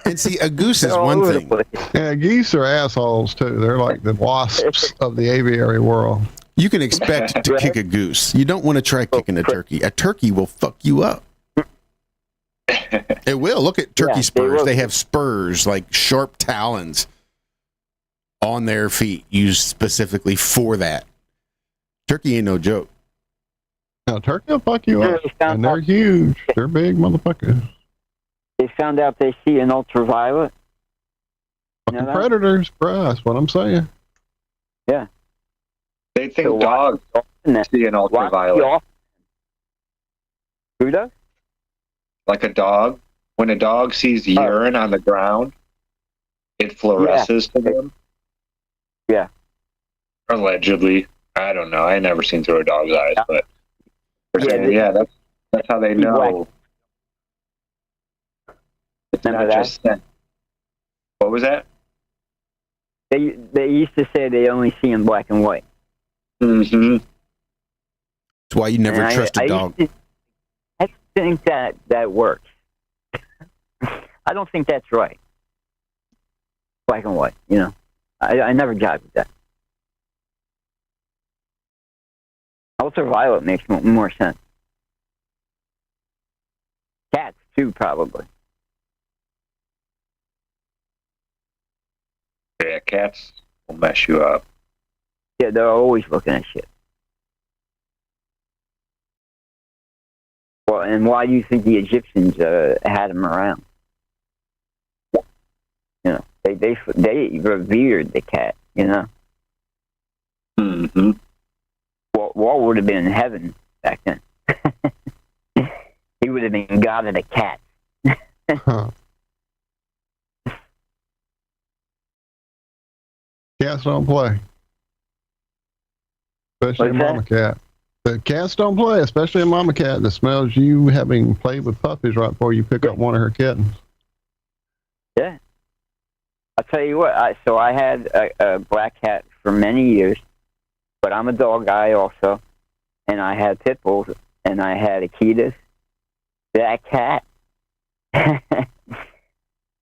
And see, a goose is one thing. Yeah, geese are assholes, too. They're like the wasps of the aviary world. You can expect to kick a goose. You don't want to try kicking a turkey. A turkey will fuck you up. It will. Look at turkey spurs. They have spurs, like sharp talons on their feet, used specifically for that. Turkey ain't no joke. Now, turkey will fuck you up. And they're huge. They're big motherfuckers. They found out they see an ultraviolet. Fucking predators, bruh. That's what I'm saying. Yeah. They think dogs see an ultraviolet. Who does? Like a dog. When a dog sees urine on the ground, it fluoresces to them. Yeah. Allegedly. I don't know. I never seen through a dog's eyes, but that's how they know. It's not just scent. What was that? They used to say they only see in black and white. Mm-hmm. That's why you never trust a dog. I think that works. I don't think that's right. black and white. You know, I never jived with that. Ultraviolet makes more sense. Cats too, probably. Yeah, cats will mess you up. Yeah, they're always looking at shit. Well, and why do you think the Egyptians had them around? You know, they revered the cat. You know. Mm-hmm. Walt would have been in heaven back then. He would have been God of the cat. Huh. Cats don't play. Especially a mama cat. The cats don't play, especially a mama cat that smells you having played with puppies right before you pick up one of her kittens. Yeah. I'll tell you what, I had a black cat for many years, but I'm a dog guy also, and I had pit bulls, and I had Akitas. That cat,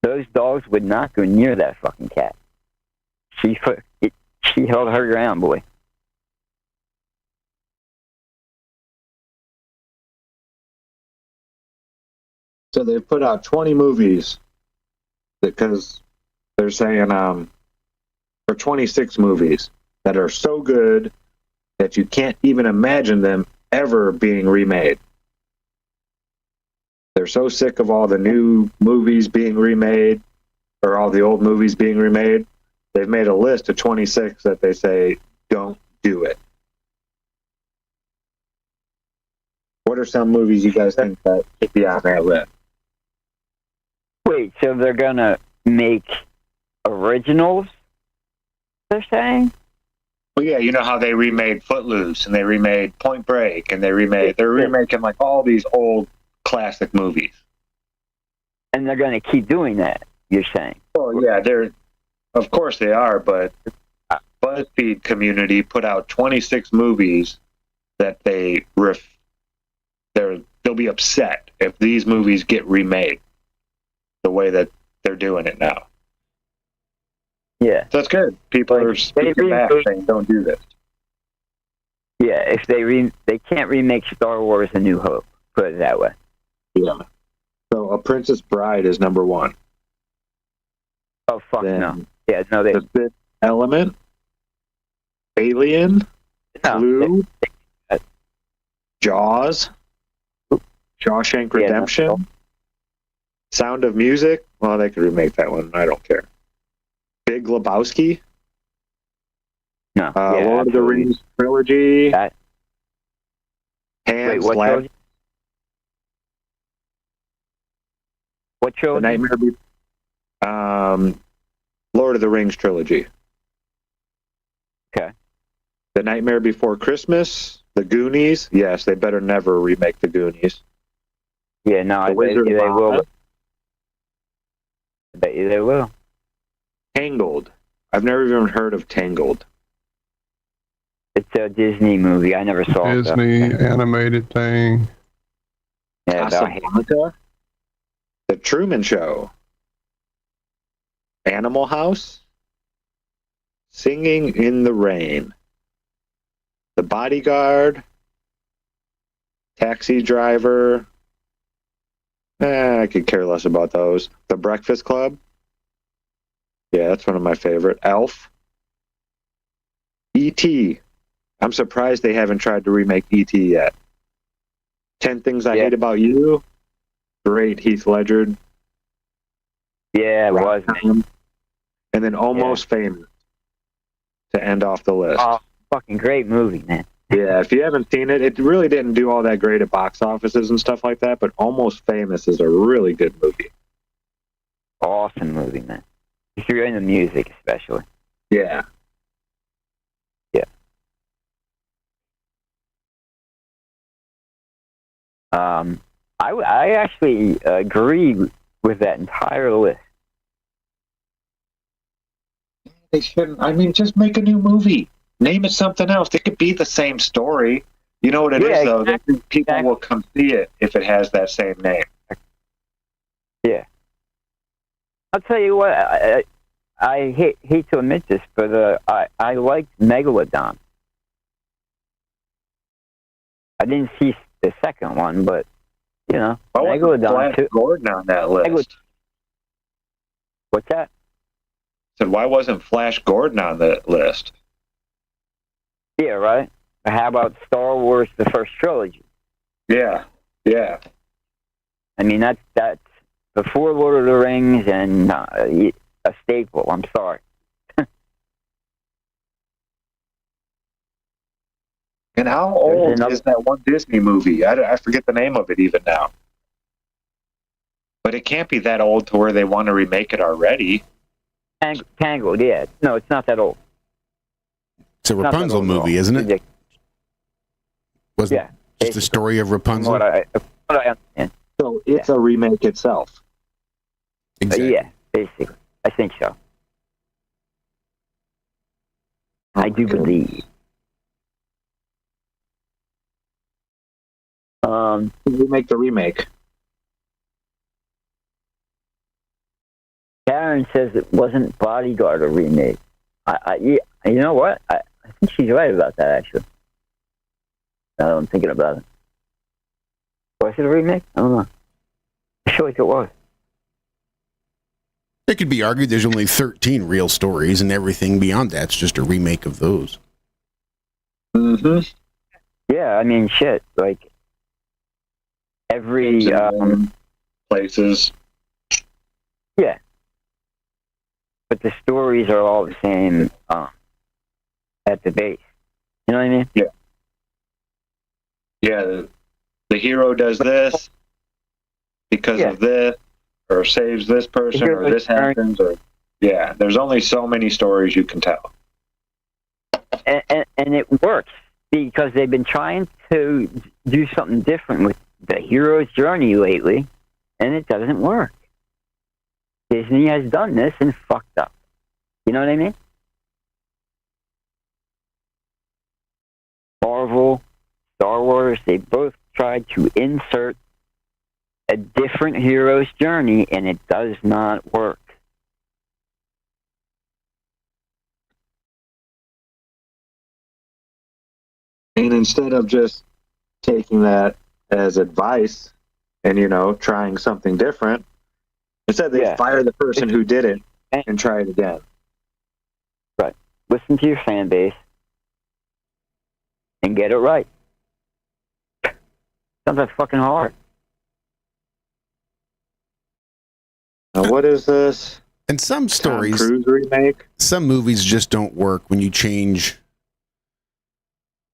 those dogs would not go near that fucking cat. She held her ground, boy. So they've put out 20 movies because they're saying or 26 movies that are so good that you can't even imagine them ever being remade. They're so sick of all the new movies being remade or all the old movies being remade. They've made a list of 26 that they say don't do it. What are some movies you guys think that should be on that list? Wait, so they're gonna make originals? They're saying? Well, yeah, you know how they remade Footloose and they remade Point Break and they're remaking like all these old classic movies. And they're gonna keep doing that, you're saying? Oh yeah, of course they are, but BuzzFeed community put out 26 movies that they'll be upset if these movies get remade the way that they're doing it now. Yeah. So that's good. People are speaking back saying don't do this. Yeah, if they can't remake Star Wars A New Hope, put it that way. Yeah. So A Princess Bride is number 1. Oh, fuck then no. Yeah, no, they... The Fifth Element, Alien, Blue, Jaws, Shawshank Redemption, Sound of Music. Well, they could remake that one. I don't care. Big Lebowski. No. Lord of the Rings trilogy. Hands what trilogy? What trilogy? The Nightmare Lord of the Rings trilogy. Okay. The Nightmare Before Christmas. The Goonies. Yes, they better never remake The Goonies. Yeah, no, I bet you they will. I bet you they will. Tangled. I've never even heard of Tangled. It's a Disney movie. I never saw it. Disney animated thing. Yeah, Casablanca. The Truman Show. Animal House. Singing in the Rain. The Bodyguard. Taxi Driver. I could care less about those. The Breakfast Club. Yeah, that's one of my favorite. Elf. E.T. I'm surprised they haven't tried to remake E.T. yet. 10 Things I Hate About You. Great Heath Ledger. Yeah, it was, man. And then Almost Famous to end off the list. Oh, fucking great movie, man. Yeah, if you haven't seen it, it really didn't do all that great at box offices and stuff like that, but Almost Famous is a really good movie. Awesome movie, man. If you're into music, especially. Yeah. Yeah. I actually agree with that entire list. They shouldn't. I mean, just make a new movie. Name it something else. It could be the same story. You know what it is, though? Exactly. People will come see it if it has that same name. Yeah. I'll tell you what. I hate to admit this, but I liked Megalodon. I didn't see the second one, but you know, Megalodon. Flash Gordon on that list. What's that? I said, why wasn't Flash Gordon on that list? Yeah, right. How about Star Wars: The First Trilogy? Yeah. I mean, that's before Lord of the Rings and a staple. I'm sorry. And how old is that one Disney movie? I forget the name of it even now. But it can't be that old to where they want to remake it already. Tangled, yeah. No, it's not that old. It's a Rapunzel movie, isn't it? Wasn't Yeah. just the story of Rapunzel? What I understand. So it's a remake itself. Exactly. Yeah, basically. I think so. I do believe. Remake the remake. Karen says it wasn't Bodyguard a remake. You know what? I think she's right about that, actually. Now that I'm thinking about it. Was it a remake? I don't know. I feel like it was. It could be argued there's only 13 real stories, and everything beyond that's just a remake of those. Mm-hmm. Yeah, I mean, shit. Like, every... places. Yeah. But the stories are all the same at the base. You know what I mean? Yeah. Yeah, the hero does this because of this, or saves this person, or this happens, or... Yeah, there's only so many stories you can tell. And it works, because they've been trying to do something different with the hero's journey lately, and it doesn't work. Disney has done this and fucked up. You know what I mean? Marvel, Star Wars, they both tried to insert a different hero's journey, and it does not work. And instead of just taking that as advice and, trying something different, instead they fire the person who did it and try it again. Right. Listen to your fan base and get it right. Sounds like fucking hard. Now, what is this? And some stories, Tom Cruise remake? Some movies just don't work when you change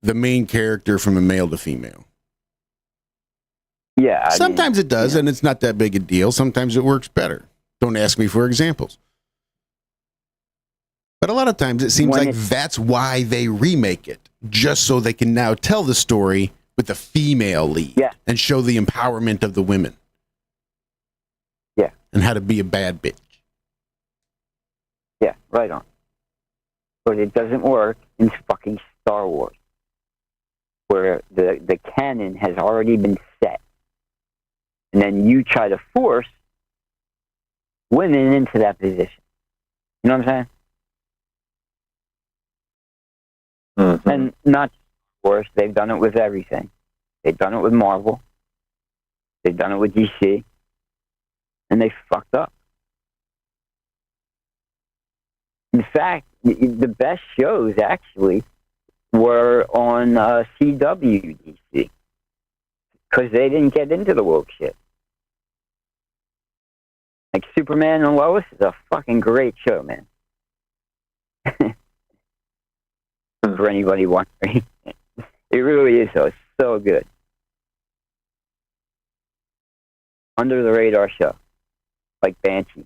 the main character from a male to female. Yeah. Sometimes it does, and it's not that big a deal. Sometimes it works better. Don't ask me for examples. But a lot of times it seems like that's why they remake it, just so they can now tell the story with the female lead and show the empowerment of the women. Yeah. And how to be a bad bitch. Yeah, right on. But it doesn't work in fucking Star Wars, where the canon has already been set. And then you try to force women into that position. You know what I'm saying? Mm-hmm. And not Star Wars, they've done it with everything. They've done it with Marvel. They've done it with DC. And they fucked up. In fact, the best shows actually were on CW DC, because they didn't get into the woke shit. Like Superman and Lois is a fucking great show, man. For anybody wondering. It really is, though. It's so good. Under the radar show. Like Banshee.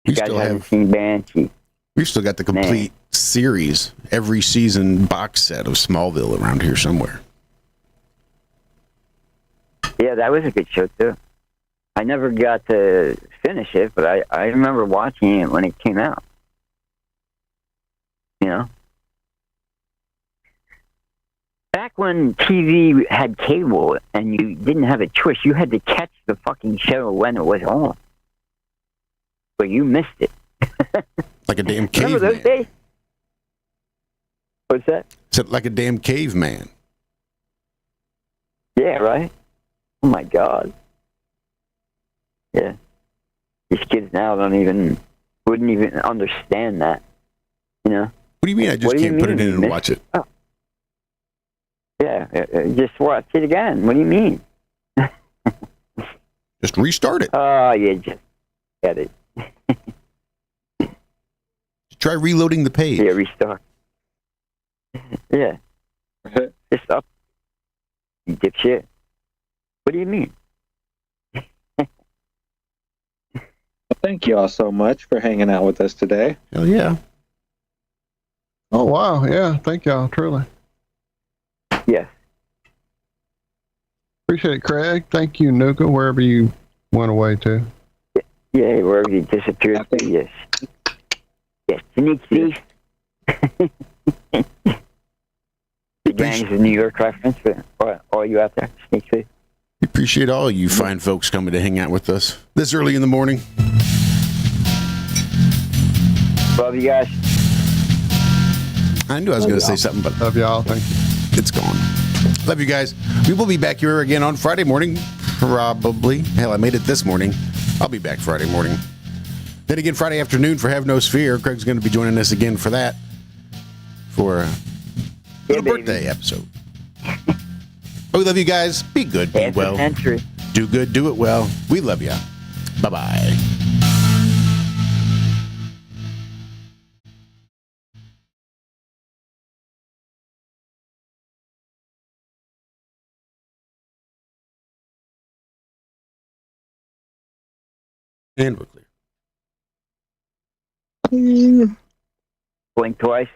You guys haven't seen Banshee. We've still got the complete series, every season box set of Smallville around here somewhere. Yeah, that was a good show, too. I never got to finish it, but I remember watching it when it came out. You know? Back when TV had cable and you didn't have a choice, you had to catch the fucking show when it was on. but you missed it. Like a damn Remember those caveman. days? What's that? Said like a damn caveman. Yeah, right? Oh, my God. Yeah. These kids now wouldn't even understand that, you know? What do you mean I just can't put it in and watch it? Oh. Yeah, just watch it again. What do you mean? Just restart it. Oh, you just get it. Try reloading the page. Yeah, restart. Yeah. Just up. You dipshit. What do you mean? Thank you all so much for hanging out with us today. Hell yeah. Oh, wow. Yeah. Thank y'all, truly. Yes. Appreciate it, Craig. Thank you, Nuka, wherever you went away to. Yeah, wherever you disappeared to, yes. Yes, sneak thief. The Gangs of New York reference for all you out there, sneak thief. We appreciate all you fine folks coming to hang out with us this early in the morning. Love you guys. I knew I was going to say something, but love y'all. Thank you. It's gone. Love you guys. We will be back here again on Friday morning, probably. Hell, I made it this morning. I'll be back Friday morning. Then again, Friday afternoon for Have No Sphere. Craig's going to be joining us again for that, for a little birthday episode. We love you guys. Be good, be well. Do good, do it well. We love you. Bye-bye. And we're clear. Blink twice.